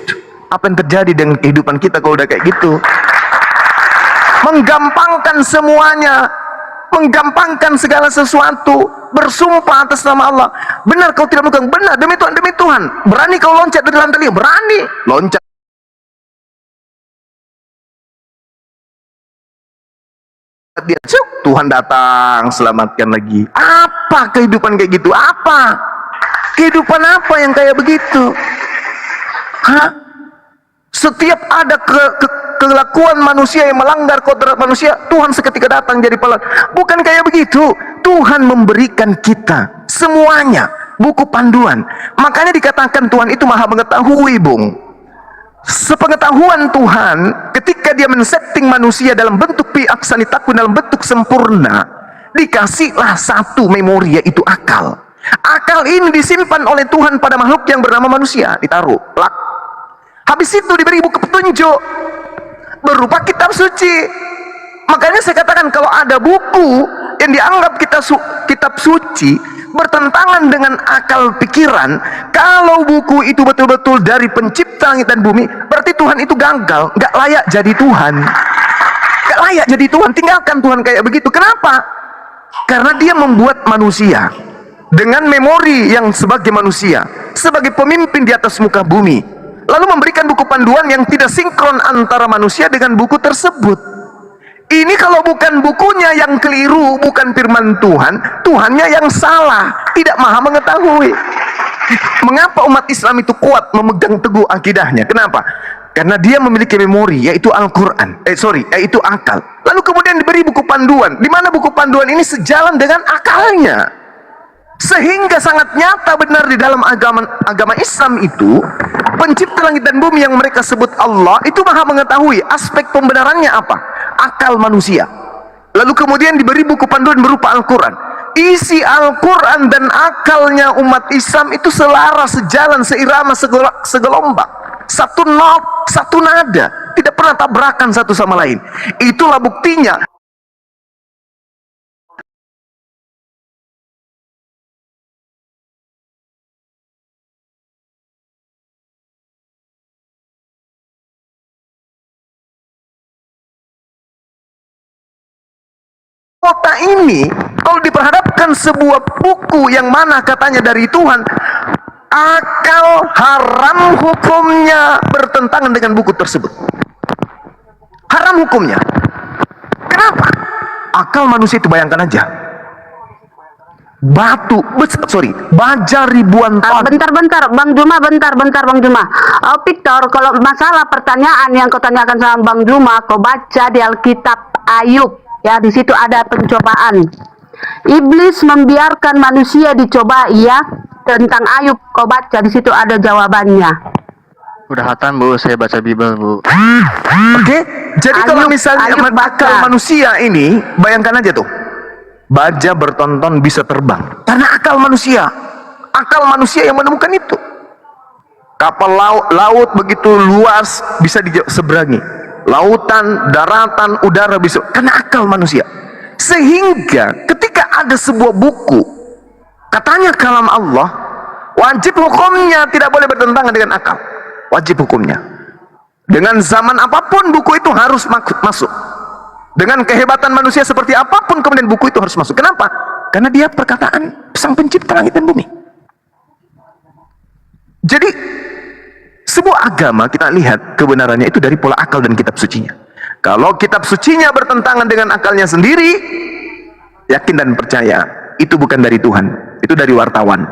Apa yang terjadi dengan kehidupan kita kalau udah kayak gitu? Menggampangkan semuanya, menggampangkan segala sesuatu, bersumpah atas nama Allah. Benar kau tidak melakukan, benar demi Tuhan, demi Tuhan. Berani kau loncat dari lantai 5, berani loncat. Dia Tuhan datang selamatkan lagi. Apa kehidupan kayak gitu? Apa kehidupan apa yang kayak begitu? Setiap ada kelakuan manusia yang melanggar kodrat manusia, Tuhan seketika datang jadi pahlawan. Bukan kayak begitu. Tuhan memberikan kita semuanya buku panduan. Makanya dikatakan Tuhan itu maha mengetahui, Bung. Sepengetahuan Tuhan, ketika dia men-setting manusia dalam bentuk pi'aksanitaku, dalam bentuk sempurna, dikasihlah satu memori, yaitu akal. Akal ini disimpan oleh Tuhan pada makhluk yang bernama manusia, ditaruh plak. Habis itu diberi buku petunjuk berupa kitab suci. Makanya saya katakan, kalau ada buku yang dianggap kitab suci bertentangan dengan akal pikiran, kalau buku itu betul-betul dari pencipta langit dan bumi, berarti Tuhan itu gagal, nggak layak jadi Tuhan. Nggak layak jadi Tuhan. Tinggalkan Tuhan kayak begitu. Kenapa? Karena dia membuat manusia dengan memori yang sebagai manusia, sebagai pemimpin di atas muka bumi, lalu memberikan buku panduan yang tidak sinkron antara manusia dengan buku tersebut. Ini kalau bukan bukunya yang keliru, bukan firman Tuhan, Tuhannya yang salah, tidak maha mengetahui. Mengapa umat Islam itu kuat memegang teguh akidahnya? Kenapa? Karena dia memiliki memori, yaitu Al-Quran, yaitu akal. Lalu kemudian diberi buku panduan, di mana buku panduan ini sejalan dengan akalnya. Sehingga sangat nyata benar di dalam agama Islam itu, pencipta langit dan bumi yang mereka sebut Allah itu maha mengetahui. Aspek pembenarannya apa? Akal manusia. Lalu kemudian diberi buku panduan berupa Al-Quran. Isi Al-Quran dan akalnya umat Islam itu selaras, sejalan, seirama, segelombang. Satu not, satu nada, tidak pernah tabrakan satu sama lain. Itulah buktinya. Kota ini kalau diperhadapkan sebuah buku yang mana katanya dari Tuhan, akal haram hukumnya bertentangan dengan buku tersebut. Haram hukumnya. Kenapa? Akal manusia itu, bayangkan aja, baja ribuan ton. Bentar Bang Juma, bentar Bang Juma. Oh Victor, kalau masalah pertanyaan yang kau tanyakan sama Bang Juma, kau baca di Alkitab Ayub. Ya, di situ ada pencobaan. Iblis membiarkan manusia dicobai, ya. Tentang Ayub, kau baca di situ ada jawabannya. Udah hatam, Bu, saya baca Bible, Bu. Oke, jadi kalau misalnya akal manusia ini, bayangkan aja tuh, baja bertonton bisa terbang karena akal manusia yang menemukan itu. Kapal laut begitu luas bisa diseberangi. Lautan, daratan, udara bisa, karena akal manusia. Sehingga ketika ada sebuah buku katanya kalam Allah, wajib hukumnya tidak boleh bertentangan dengan akal. Wajib hukumnya. Dengan zaman apapun buku itu harus masuk. Dengan kehebatan manusia seperti apapun kemudian buku itu harus masuk. Kenapa? Karena dia perkataan sang pencipta langit dan bumi. Jadi sebuah agama kita lihat kebenarannya itu dari pola akal dan kitab sucinya. Kalau kitab sucinya bertentangan dengan akalnya sendiri, yakin dan percaya itu bukan dari Tuhan, itu dari wartawan.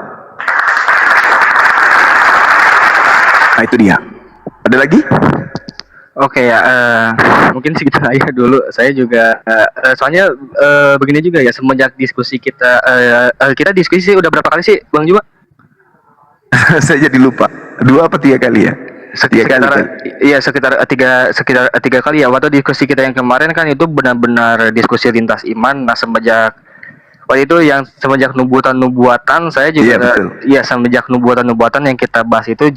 Nah itu dia. Ada lagi? Oke ya, mungkin segitu aja dulu. Saya juga, soalnya begini juga ya, semenjak diskusi kita, kita diskusi udah berapa kali sih, Bang Juma? Saya jadi lupa. 2 apa 3 kali ya? Sekitar, iya sekitar tiga kali ya. Waktu diskusi kita yang kemarin kan itu benar-benar diskusi lintas iman. Nah semenjak waktu itu yang semenjak nubuatan saya juga, Iya, betul. ya semenjak nubuatan yang kita bahas itu,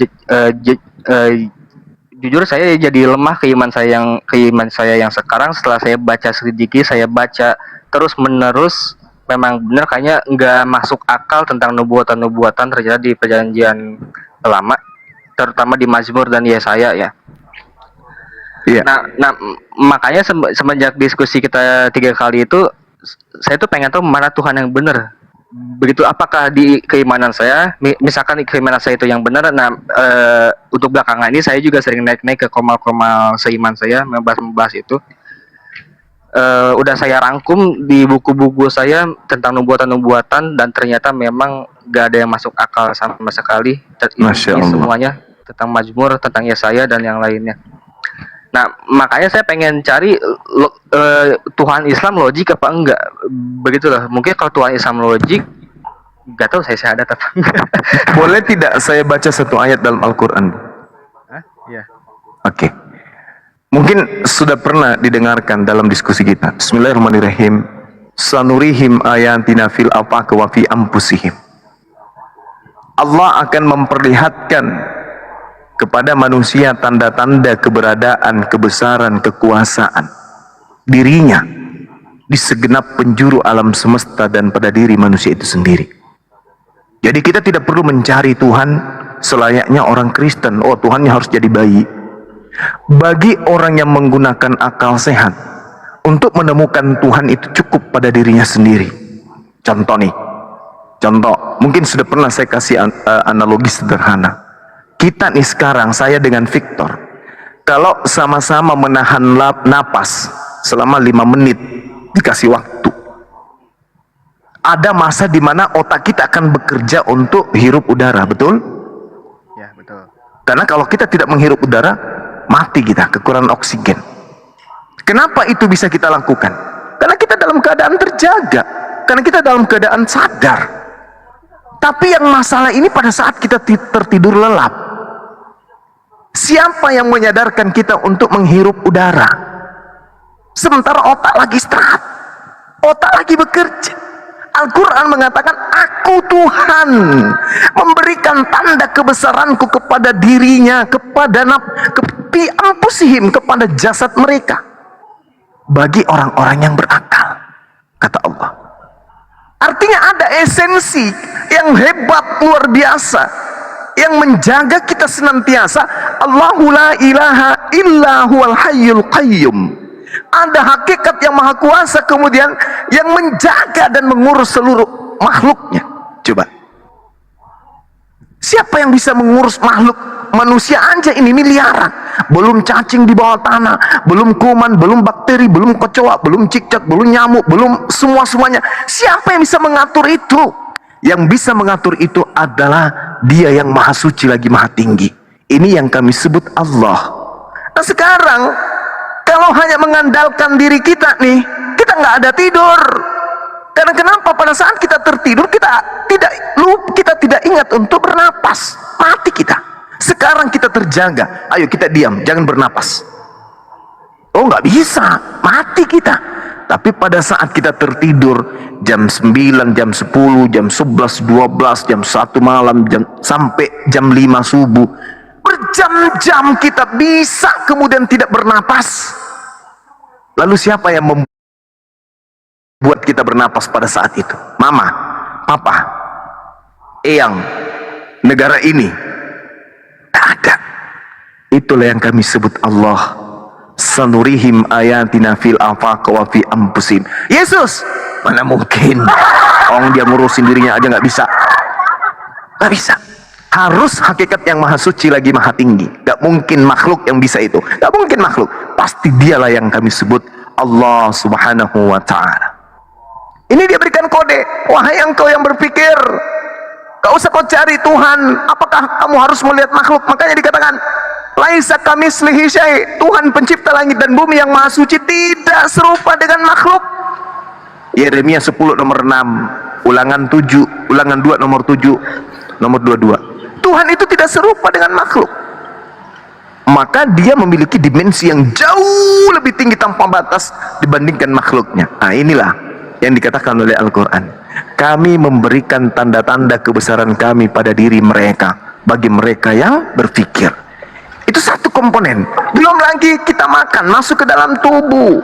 jujur saya jadi lemah keimanan saya yang sekarang setelah saya baca sedikit, saya baca terus menerus, memang benar kayaknya nggak masuk akal tentang nubuatan terjadi di perjanjian lama, terutama di Mazmur dan Yesaya ya. Iya. Nah makanya semenjak diskusi kita 3 kali itu, saya tuh pengen tahu mana Tuhan yang benar. Begitu, apakah di keimanan saya, misalkan di keimanan saya itu yang benar. Nah untuk belakangan ini saya juga sering naik-naik ke komal-komal seiman saya, membahas itu. Udah saya rangkum di buku-buku saya tentang nubuatan dan ternyata memang gak ada yang masuk akal sama sekali. Masya Allah. Semuanya tentang Mazmur, tentang Yesaya dan yang lainnya. Nah makanya saya pengen cari Tuhan Islam logik apa enggak, begitulah. Mungkin kalau Tuhan Islam logik, nggak tahu saya ada apa enggak. Boleh tidak saya baca 1 ayat dalam Al-Quran? Iya. Oke. Mungkin sudah pernah didengarkan dalam diskusi kita. Bismillahirrahmanirrahim. Sanurihim ayatina fil afaq wa fi anfusihim. Allah akan memperlihatkan kepada manusia tanda-tanda keberadaan, kebesaran, kekuasaan dirinya di segenap penjuru alam semesta dan pada diri manusia itu sendiri. Jadi kita tidak perlu mencari Tuhan selayaknya orang Kristen. Oh, Tuhannya harus jadi bayi. Bagi orang yang menggunakan akal sehat, untuk menemukan Tuhan itu cukup pada dirinya sendiri. Contoh nih, mungkin sudah pernah saya kasih analogi sederhana. Kita nih sekarang, saya dengan Victor, kalau sama-sama menahan napas selama 5 menit, dikasih waktu, ada masa di mana otak kita akan bekerja untuk hirup udara, betul? Ya betul. Karena kalau kita tidak menghirup udara, mati kita, kekurangan oksigen. Kenapa itu bisa kita lakukan? Karena kita dalam keadaan terjaga, karena kita dalam keadaan sadar. Tapi yang masalah ini pada saat kita tertidur lelap, siapa yang menyadarkan kita untuk menghirup udara? Sementara otak lagi istirahat, otak lagi bekerja. Al-Quran mengatakan, aku Tuhan memberikan tanda kebesaranku kepada dirinya, kepada anfusihim, kepada jasad mereka, bagi orang-orang yang berakal, kata Allah. Artinya ada esensi yang hebat, luar biasa, yang menjaga kita senantiasa. Allahu la ilaha illa huwal hayyul qayyum. Ada hakikat yang maha kuasa kemudian yang menjaga dan mengurus seluruh makhluknya. Coba, siapa yang bisa mengurus makhluk manusia aja ini miliaran? Belum cacing di bawah tanah, belum kuman, belum bakteri, belum kecoa, belum cicak, belum nyamuk, belum semuanya. Siapa yang bisa mengatur itu? Yang bisa mengatur itu adalah Dia yang maha suci lagi maha tinggi. Ini yang kami sebut Allah. Nah sekarang, kalau hanya mengandalkan diri kita nih, kita nggak ada tidur. Karena kenapa? Pada saat kita tertidur, kita tidak ingat untuk bernapas. Mati kita. Sekarang kita terjaga. Ayo kita diam, jangan bernapas. Oh nggak bisa, mati kita. Tapi pada saat kita tertidur, jam 9, jam 10, jam 11, 12, jam 1 malam, sampai jam 5 subuh, berjam-jam kita bisa kemudian tidak bernapas. Lalu siapa yang membuat kita bernapas pada saat itu? Mama, papa, eyang, negara ini? Tak ada. Itulah yang kami sebut Allah. Sanurihim ayatina fil afaq wa fi anfusihim. Yesus, mana mungkin? Orang dia ngurusin dirinya aja nggak bisa. Nggak bisa. Harus hakikat yang maha suci lagi maha tinggi. Nggak mungkin makhluk yang bisa itu. Nggak mungkin makhluk. Pasti dialah yang kami sebut Allah subhanahu wa ta'ala. Ini dia berikan kode, wahai engkau yang berpikir gak usah kau cari Tuhan, apakah kamu harus melihat makhluk? Makanya dikatakan laisa kamitslihi syai', Tuhan pencipta langit dan bumi yang maha suci tidak serupa dengan makhluk. Yeremia 10 nomor 6, ulangan 7, ulangan 2 nomor 7, nomor 22. Tuhan itu tidak serupa dengan makhluk. Maka dia memiliki dimensi yang jauh lebih tinggi tanpa batas dibandingkan makhluknya. Nah, inilah yang dikatakan oleh Al-Quran. Kami memberikan tanda-tanda kebesaran kami pada diri mereka, bagi mereka yang berpikir. Itu satu komponen. Belum lagi kita makan, masuk ke dalam tubuh.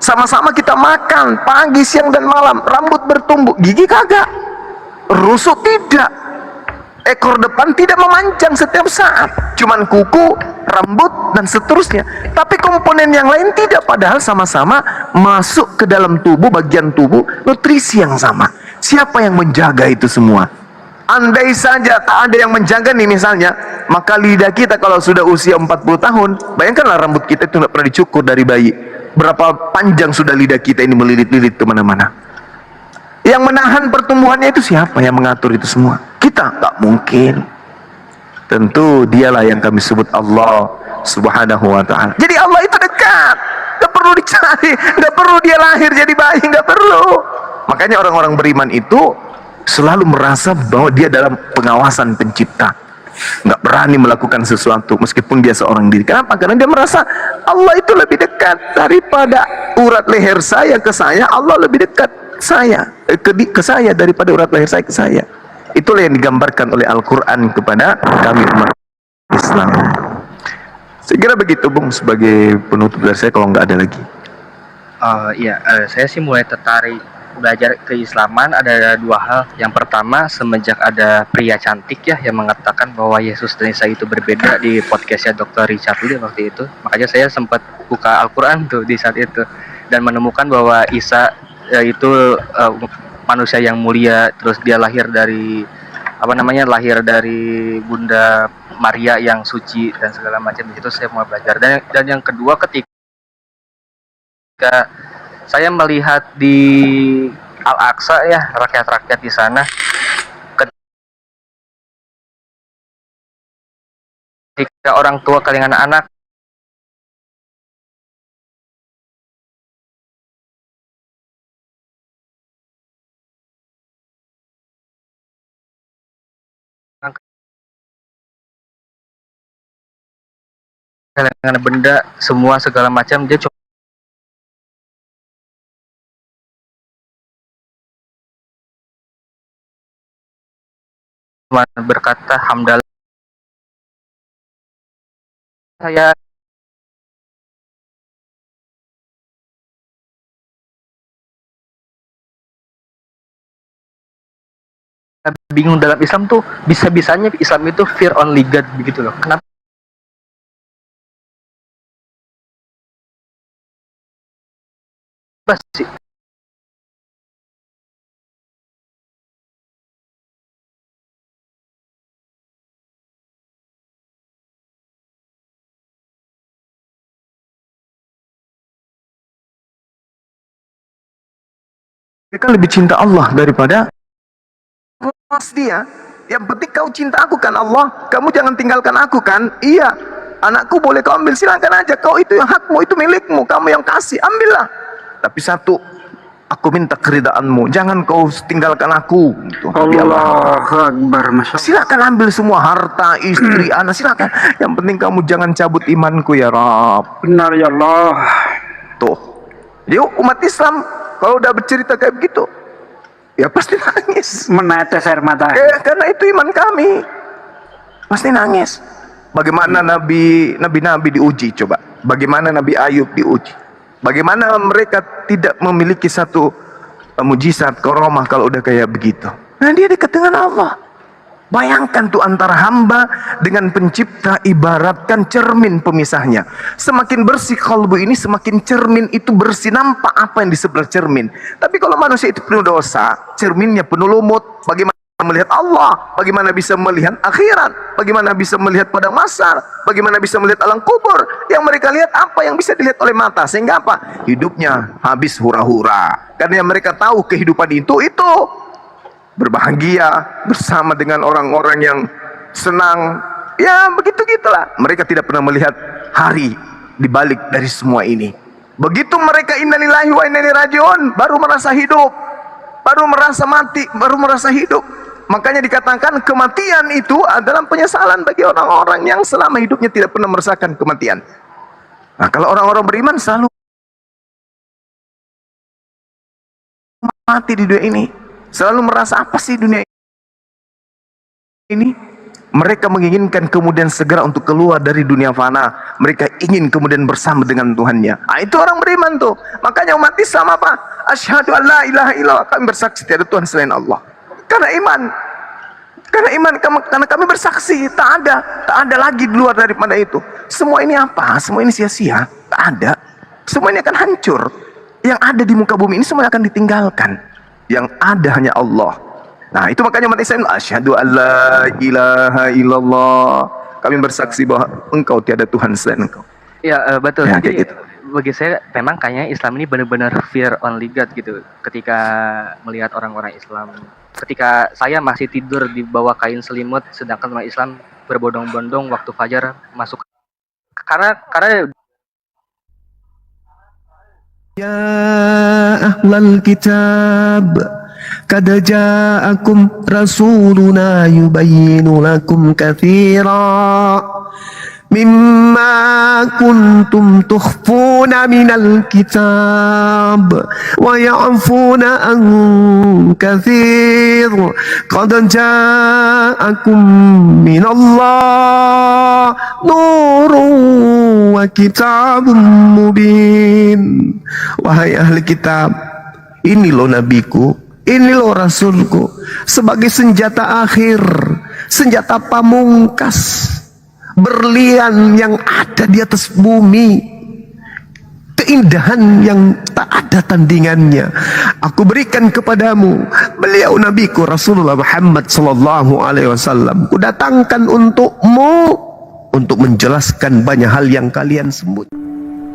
Sama-sama kita makan, pagi, siang, dan malam. Rambut bertumbuh, gigi kagak. Rusuk tidak. Ekor depan tidak memanjang setiap saat. Cuman kuku, rambut, dan seterusnya. Tapi komponen yang lain tidak. Padahal sama-sama masuk ke dalam tubuh, bagian tubuh, nutrisi yang sama. Siapa yang menjaga itu semua? Andai saja tak ada yang menjaga nih misalnya, maka lidah kita kalau sudah usia 40 tahun, bayangkanlah rambut kita itu tidak pernah dicukur dari bayi. Berapa panjang sudah lidah kita ini melilit-lilit kemana-mana. Yang menahan pertumbuhannya itu siapa yang mengatur itu semua? Kita tak mungkin. Tentu dialah yang kami sebut Allah Subhanahu wa ta'ala. Jadi Allah itu dekat, gak perlu dicari, gak perlu dia lahir jadi bayi, gak perlu. Makanya orang-orang beriman itu selalu merasa bahwa dia dalam pengawasan pencipta, nggak berani melakukan sesuatu meskipun dia seorang diri. Kenapa? Karena dia merasa Allah itu lebih dekat daripada urat leher saya ke saya. Allah lebih dekat ke saya daripada urat leher saya ke saya. Itulah yang digambarkan oleh Al-Quran kepada kami umat Islam. Saya kira begitu, Bung, sebagai penutup dari saya kalau nggak ada lagi. Saya sih mulai tertarik belajar keislaman ada dua hal. Yang pertama, semenjak ada pria cantik ya yang mengatakan bahwa Yesus dan Isa itu berbeda di podcastnya Dr. Richard Lee waktu itu. Makanya saya sempat buka Al-Quran tuh di saat itu dan menemukan bahwa Isa itu manusia yang mulia, terus dia lahir dari lahir dari Bunda Maria yang suci dan segala macam. Itu saya mau belajar. Dan yang kedua, ketika saya melihat di Al-Aqsa ya, rakyat-rakyat di sana ketika orang tua kalian anak-anak kehilangan benda semua segala macam, dia cuma berkata hamdalah. Saya bingung dalam Islam tuh bisa-bisanya Islam itu fear only God begitu loh. Kenapa sih? Mereka lebih cinta Allah daripada dia. Yang penting kau cinta aku kan Allah, kamu jangan tinggalkan aku kan. Iya, anakku boleh kau ambil, silakan aja, kau itu yang hakmu, itu milikmu, kamu yang kasih, ambillah. Tapi satu, aku minta keridaanmu, jangan kau tinggalkan aku. Allahu Akbar, Masya Allah. Silakan ambil semua harta, istri, anak, silakan. Yang penting kamu jangan cabut imanku ya Rabb. Benar ya Allah. Tuh, yuk umat Islam kalau udah bercerita kayak begitu, ya pasti nangis. Menetes air mata. Karena itu iman kami. Pasti nangis. Bagaimana nabi-nabi diuji coba. Bagaimana Nabi Ayub diuji. Bagaimana mereka tidak memiliki satu mujizat, karomah kalau udah kayak begitu. Nah, dia dekat dengan Allah. Bayangkan tuh antara hamba dengan pencipta ibaratkan cermin pemisahnya. Semakin bersih kalbu ini, semakin cermin itu bersih. Nampak apa yang di sebelah cermin. Tapi kalau manusia itu penuh dosa, cerminnya penuh lumut. Bagaimana melihat Allah? Bagaimana bisa melihat akhirat? Bagaimana bisa melihat padang mahsyar? Bagaimana bisa melihat alam kubur? Yang mereka lihat apa yang bisa dilihat oleh mata? Sehingga apa? Hidupnya habis hura-hura. Karena mereka tahu kehidupan itu berbahagia bersama dengan orang-orang yang senang. Ya begitu gitulah. Mereka tidak pernah melihat hari di balik dari semua ini. Begitu mereka innalillahi wa inna ilaihi rajiun, baru merasa hidup, baru merasa mati, baru merasa hidup. Makanya dikatakan kematian itu adalah penyesalan bagi orang-orang yang selama hidupnya tidak pernah merasakan kematian. Nah, kalau orang-orang beriman selalu mati di dunia ini, selalu merasa apa sih dunia ini? Mereka menginginkan kemudian segera untuk keluar dari dunia fana. Mereka ingin kemudian bersama dengan Tuhannya. Nah, itu orang beriman tuh. Makanya umat Islam apa? Asyhadu an la ilaha illallah. Kami bersaksi tiada Tuhan selain Allah. Karena iman. Karena kami bersaksi tak ada lagi di luar daripada itu. Semua ini apa? Semua ini sia-sia. Tak ada. Semua ini akan hancur. Yang ada di muka bumi ini semua akan ditinggalkan. Yang ada hanya Allah. Nah, itu makanya umat Islam asyhadu alla ilaha illallah. Kami bersaksi bahwa engkau tiada Tuhan selain engkau. Ya, betul. Ya, Jadi, kayak gitu. bagi saya memang kayaknya Islam ini benar-benar fear only God gitu. Ketika melihat orang-orang Islam, ketika saya masih tidur di bawah kain selimut, sedangkan orang Islam berbondong-bondong waktu fajar masuk. Karena Ya ahlal kitab, qad ja'akum rasuluna yubayyinu lakum katsira mimma kuntum tukhfuna minal kitab wa ya'funa an katsir qad ja'akum minallah nurun wa kitabun mubin. Wahai ahli kitab, ini loh nabiku, ini loh rasulku, sebagai senjata akhir, senjata pamungkas, berlian yang ada di atas bumi, keindahan yang tak ada tandingannya. Aku berikan kepadamu, beliau nabiku Rasulullah Muhammad sallallahu alaihi wasallam. Kudatangkan untukmu untuk menjelaskan banyak hal yang kalian sembunyi.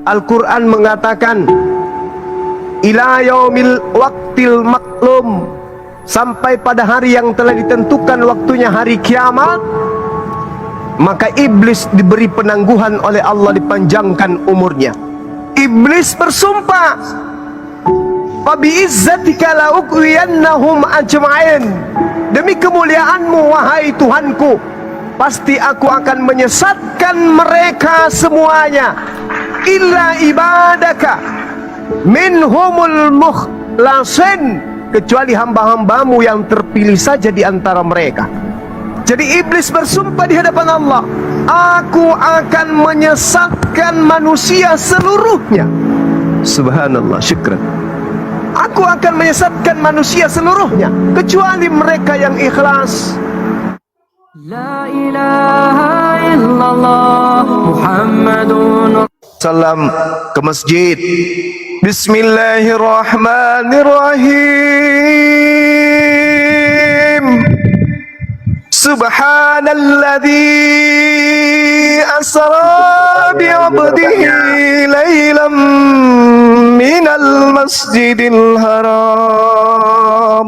Al-Quran mengatakan ila yaumil waqtil maklum, sampai pada hari yang telah ditentukan waktunya, hari kiamat, maka iblis diberi penangguhan oleh Allah, dipanjangkan umurnya. Iblis bersumpah, fa biizzatika la uqwiyannahum ajma'in, demi kemuliaanmu wahai Tuhanku, pasti aku akan menyesatkan mereka semuanya, illa ibadaka minhumul mukhlasin, kecuali hamba-hambamu yang terpilih saja di antara mereka. Jadi iblis bersumpah di hadapan Allah, aku akan menyesatkan manusia seluruhnya. Subhanallah, syukran. Aku akan menyesatkan manusia seluruhnya kecuali mereka yang ikhlas. La ilaha illallah Muhammadun Salam ke masjid. Bismillahirrahmanirrahim. Subhanalladzi asra bi'abdihi laylan minal masjidil haram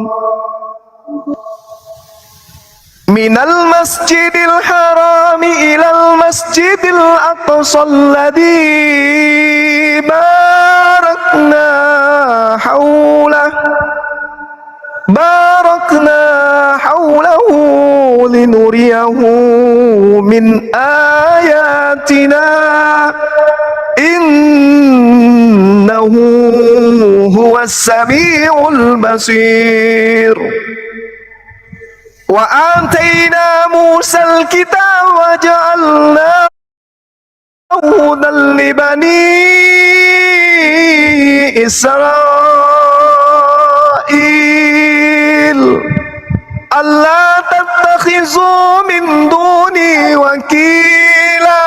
ilal masjidil aqsa alladzi barakna hawlahu linuriyahu min ayatina innahu huwas samiul basir. Wa atayna Musal kitab wa ja'alnahu hudan li bani Israil alla tattakhizu min duni wakila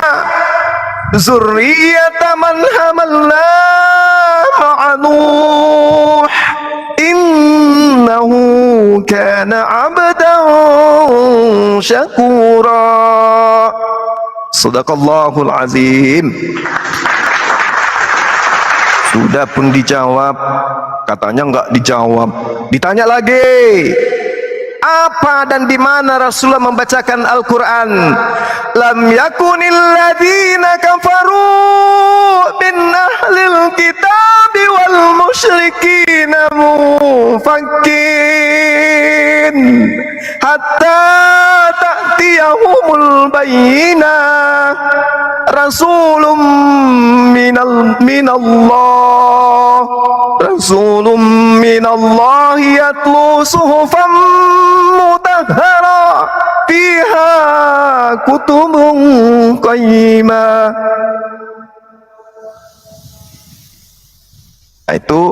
zurriyata man hamalna ma'a Nuh innahu kana 'abdan syakura. Sadaqallahul azim. Sudah pun dijawab, katanya enggak dijawab. Ditanya lagi, apa dan di mana Rasulullah membacakan Al-Quran? Lam yakunil ladina kafaru min ahlil kitabi wal musyrikin munfakin hatta ta'tiyahumul bayyinah rasulun minallah yatlu suhufan mutahhara fiha kutubun qayyimah. Itu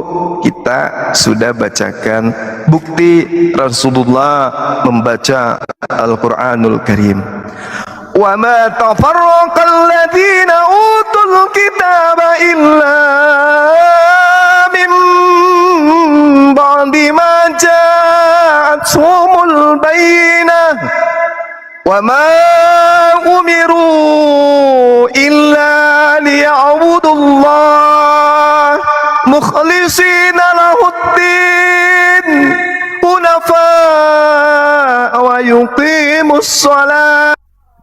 kita sudah bacakan bukti Rasulullah membaca Al-Quranul Karim. Wa ma tafarraqal ladzina utul kitaba illa min ba'di ma ja'atuhumul bayyinah wa ma umiru illa liya'budullah mukhlisina lahuddin hunafa wa yuqimus shalah.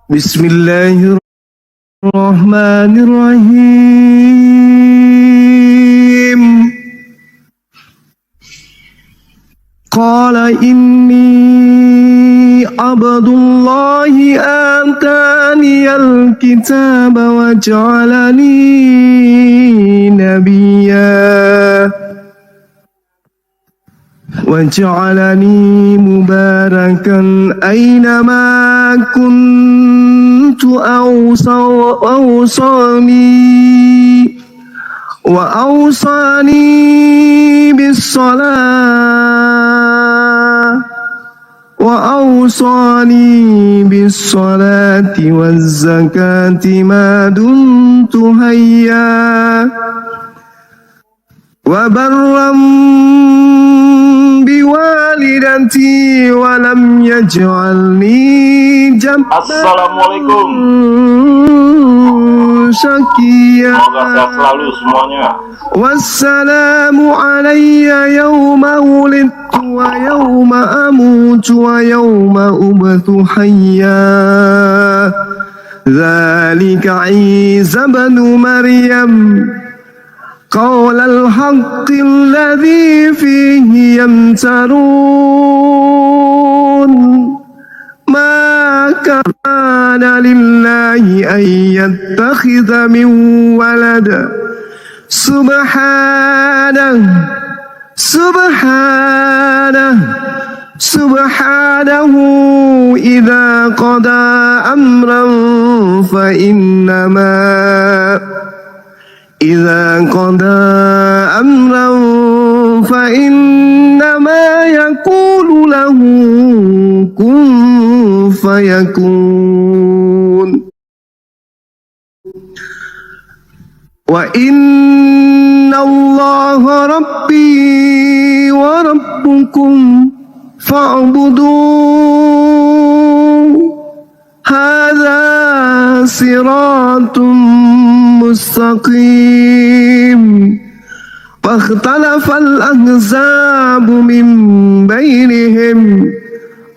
Bismillahirrahmanirrahim. Qala inni abdullahi ataniyal kitaba wa ja'alani nabiyya waj'alani mubarakan aynama kuntu awsani bis-salati waz-zakati ma dumtu hayya wa barram biwalidati wa lam yaj'alni Assalamualaikum. syaqiyya. Semoga sehat selalu semuanya. Wassalamu alayya yawma wulidtu wa yawma amutu wa yawma ub'atsu hayya. Dzalika Isa ibn Maryam قول الحق الذي فيه يمترون ما كان لله أن يتخذ من ولد سبحانه إذا قضى أمرا فإنما يقول له كن فيكون وإن الله ربي وربكم فاعبدوه هذا صراط مستقيم. فاختلف الأحزاب من بينهم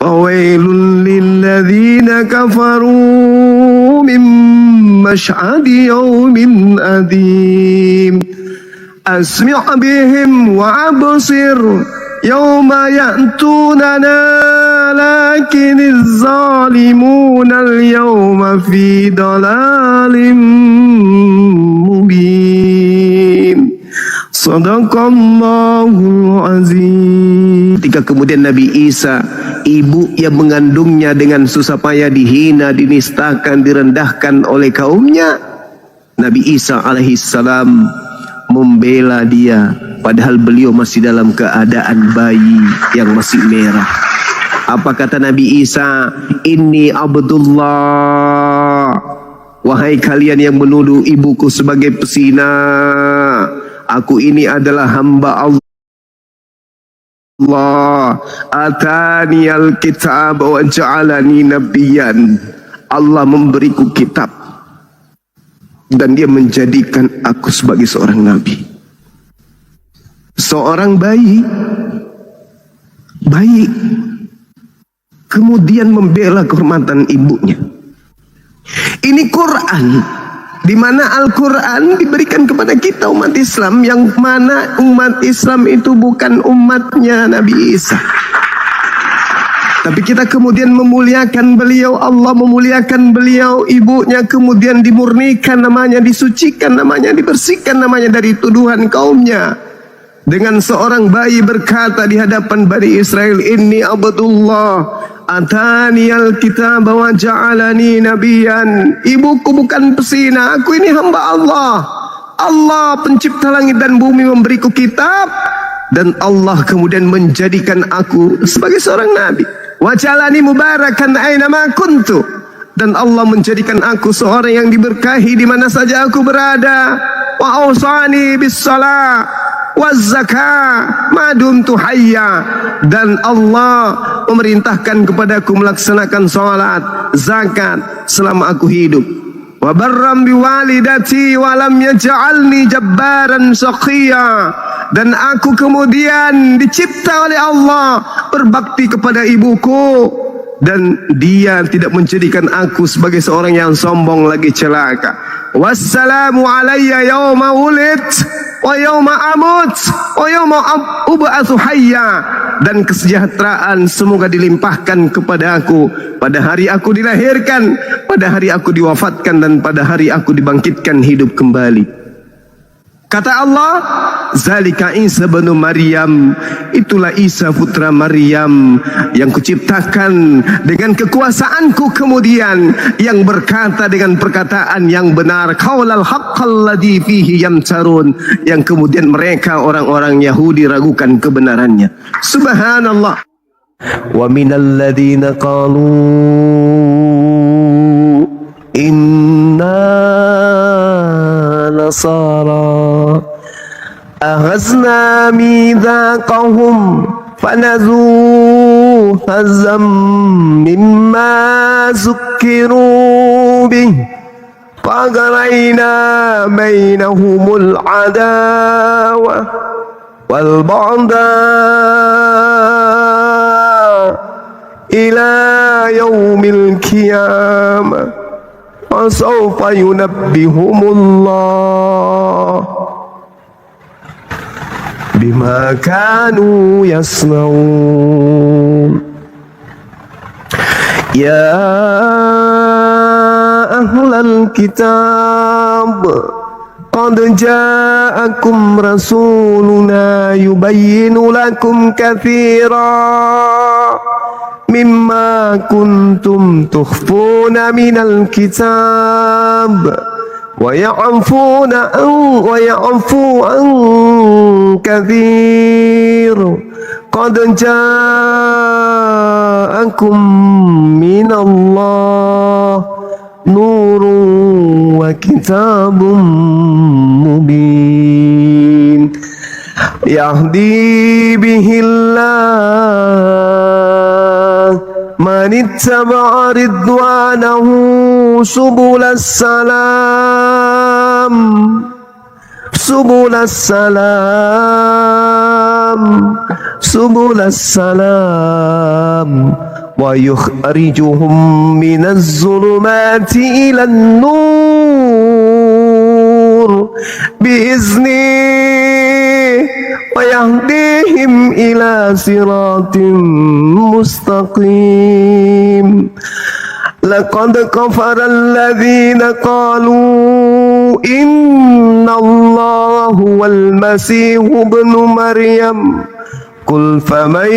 وويل للذين كفروا من مشهد يوم أليم. أسمع بهم وأبصر يوم يأتوننا لكن الظالمون اليوم في ضلال مبين. Sadaqallahul azim. Ketika kemudian Nabi Isa, ibu yang mengandungnya dengan susah payah dihina, dinistakan, direndahkan oleh kaumnya, Nabi Isa alaihissalam membela dia, padahal beliau masih dalam keadaan bayi yang masih merah. Apa kata Nabi Isa? Inni Abdullah. Wahai kalian yang menuduh ibuku sebagai pesina, aku ini adalah hamba Allah. Allah atani al-kitab wa ja'alani nabiyyan. Allah memberiku kitab dan dia menjadikan aku sebagai seorang nabi. Seorang bayi kemudian membela kehormatan ibunya. Ini Quran, di mana Al-Quran diberikan kepada kita umat Islam, yang mana umat Islam itu bukan umatnya Nabi Isa. Tapi kita kemudian memuliakan beliau, Allah memuliakan beliau, ibunya kemudian dimurnikan namanya, disucikan namanya, dibersihkan namanya dari tuduhan kaumnya. Dengan seorang bayi berkata di hadapan Bani Israel, "Inni Abdullah, atani al-kitab wa ja'alani nabiyyan." Ibuku bukan pesina, aku ini hamba Allah. Allah pencipta langit dan bumi memberiku kitab, dan Allah kemudian menjadikan aku sebagai seorang nabi. Wa ja'alani mubarakan aina ma kuntu, dan Allah menjadikan aku seorang yang diberkahi di mana saja aku berada. Wa awsani bis shalah waz-zakah ma dumtu hayya, dan Allah memerintahkan kepadaku melaksanakan salat, zakat selama aku hidup. Wa barram biwalidati wa lam yaj'alni jabbaran shaqiyya, dan aku kemudian dicipta oleh Allah berbakti kepada ibuku, dan dia tidak menjadikan aku sebagai seorang yang sombong lagi celaka. Wassalamu alayya yawma wulid wa yawma amut wa yawma ub'atsu hayya, dan kesejahteraan semoga dilimpahkan kepadaku pada hari aku dilahirkan, pada hari aku diwafatkan, dan pada hari aku dibangkitkan hidup kembali. Kata Allah, "Zalika Isa bin Maryam," itulah Isa putra Maryam yang kuciptakan dengan kekuasaanku, kemudian yang berkata dengan perkataan yang benar, qaulal haqqal ladzi fihi yamtarun, yang kemudian mereka orang-orang Yahudi ragukan kebenarannya. Subhanallah. Wa minal ladzina qalu inna nasara aghazna mithaqahum fanazu hazam mimma zukkiru bih fagharayna bainahumul adawa wal baghdha ila yaumil qiyamah wa sawfa yunabbihumullah bima kanu yasnaun. Ya ahlal kitab, qad ja'akum rasuluna yubayyinu lakum katsira mimma kuntum tukhfuna minal kitab wa ya'fu an katsir. Qad ja'akum minallah nurun wa kitabun mubin yahdi bihillah man ittaba'a ridwanahu subulas salam wa yukhrijuhum minaz zulumati ilan nur biizni wa yahdihim ila siratim mustaqim. Laqad kafara alladhina qalu inna Allah huwal masih ibnu Maryam. Qul faman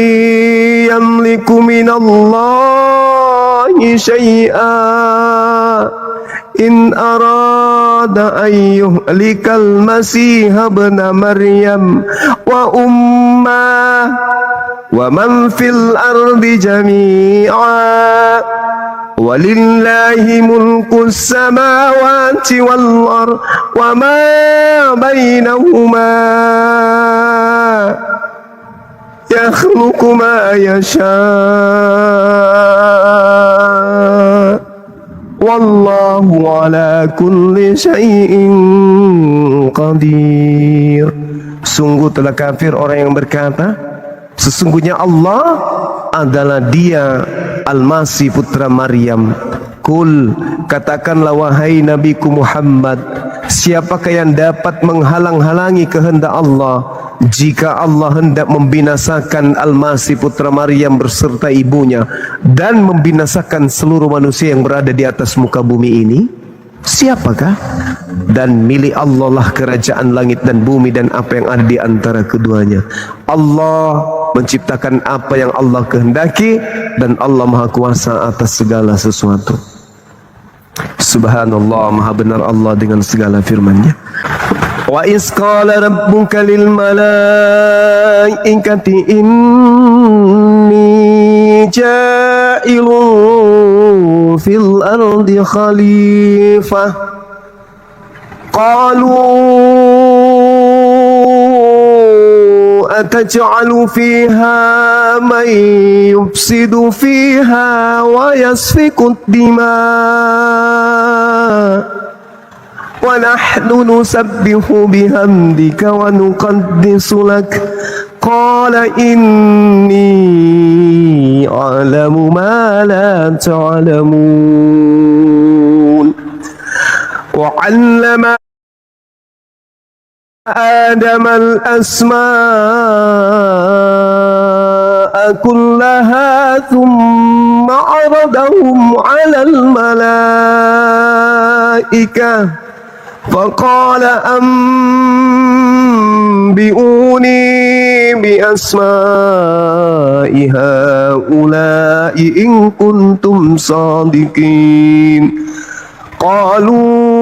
yamliku minallahi syai'an in arada an yuhlikal masih ibna Maryam wa ummah wa man fil ardi jami'a walillahi mulku samawati wal ard wa ma bainahuma يخلق ما يشاء والله على كل شيء qadir. Sungguh telah kafir orang yang berkata, sesungguhnya Allah adalah Dia Al-Masih putra Maryam. Kul, katakanlah wahai Nabiku Muhammad, siapakah yang dapat menghalang-halangi kehendak Allah jika Allah hendak membinasakan Al-Masih putra Maryam berserta ibunya dan membinasakan seluruh manusia yang berada di atas muka bumi ini? Siapakah? Dan milik Allah lah kerajaan langit dan bumi dan apa yang ada di antara keduanya. Allah menciptakan apa yang Allah kehendaki dan Allah Maha Kuasa atas segala sesuatu. Subhanallah, Maha benar Allah dengan segala firman-Nya. Wa iz qala rabbuka lil malaikati inni ja'ilun fil ardi khalifah qalu ataj'alu fiha man yufsidu fiha wa yasfiku dima wa nahnu nusabbihu bihamdika wa nuqaddisu lak qala inni a'lamu ma la ta'lamun wa 'allama آدم الأسماء كلها ثم عرضهم على الملائكة فقال أنبئوني بأسماء هؤلاء إن كنتم صادقين قالوا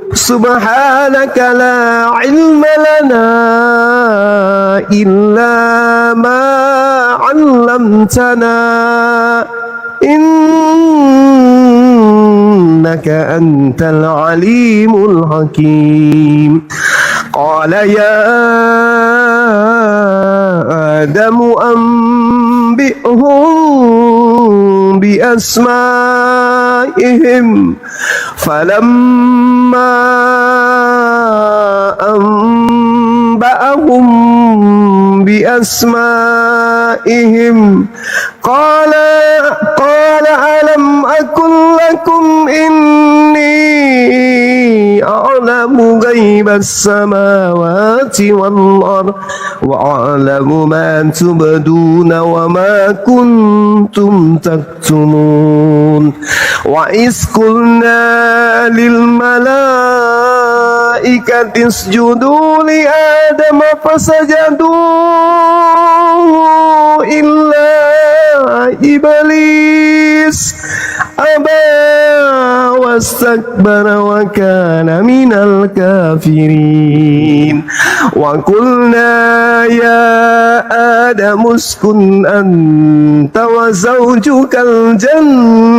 سبحانك لا علم لنا إلا ما علمتنا إنك أنت العليم الحكيم قال يا آدم أنبئهم بأسمائهم فلما أنبأهم بأسمائهم قال ألم أقل لكم إني أعلم غيب السماوات والأرض وأعلم ما تبدون وما كنتم تكتمون وإذ قلنا للملائكة اسجدوا لآدم فسجدوا إلا إبليس أبى واستكبر وكان من الكافرين وقلنا يا آدم اسكن أنت وزوجك الجنة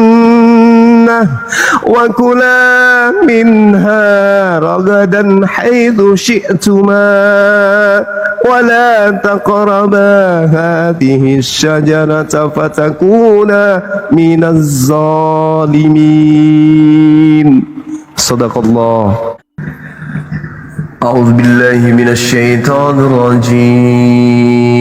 وكلا منها رغدا حيث شئتما ولا تقربا هذه الشجرة فتكونا من الظالمين صدق الله. أعوذ بالله من الشيطان الرجيم.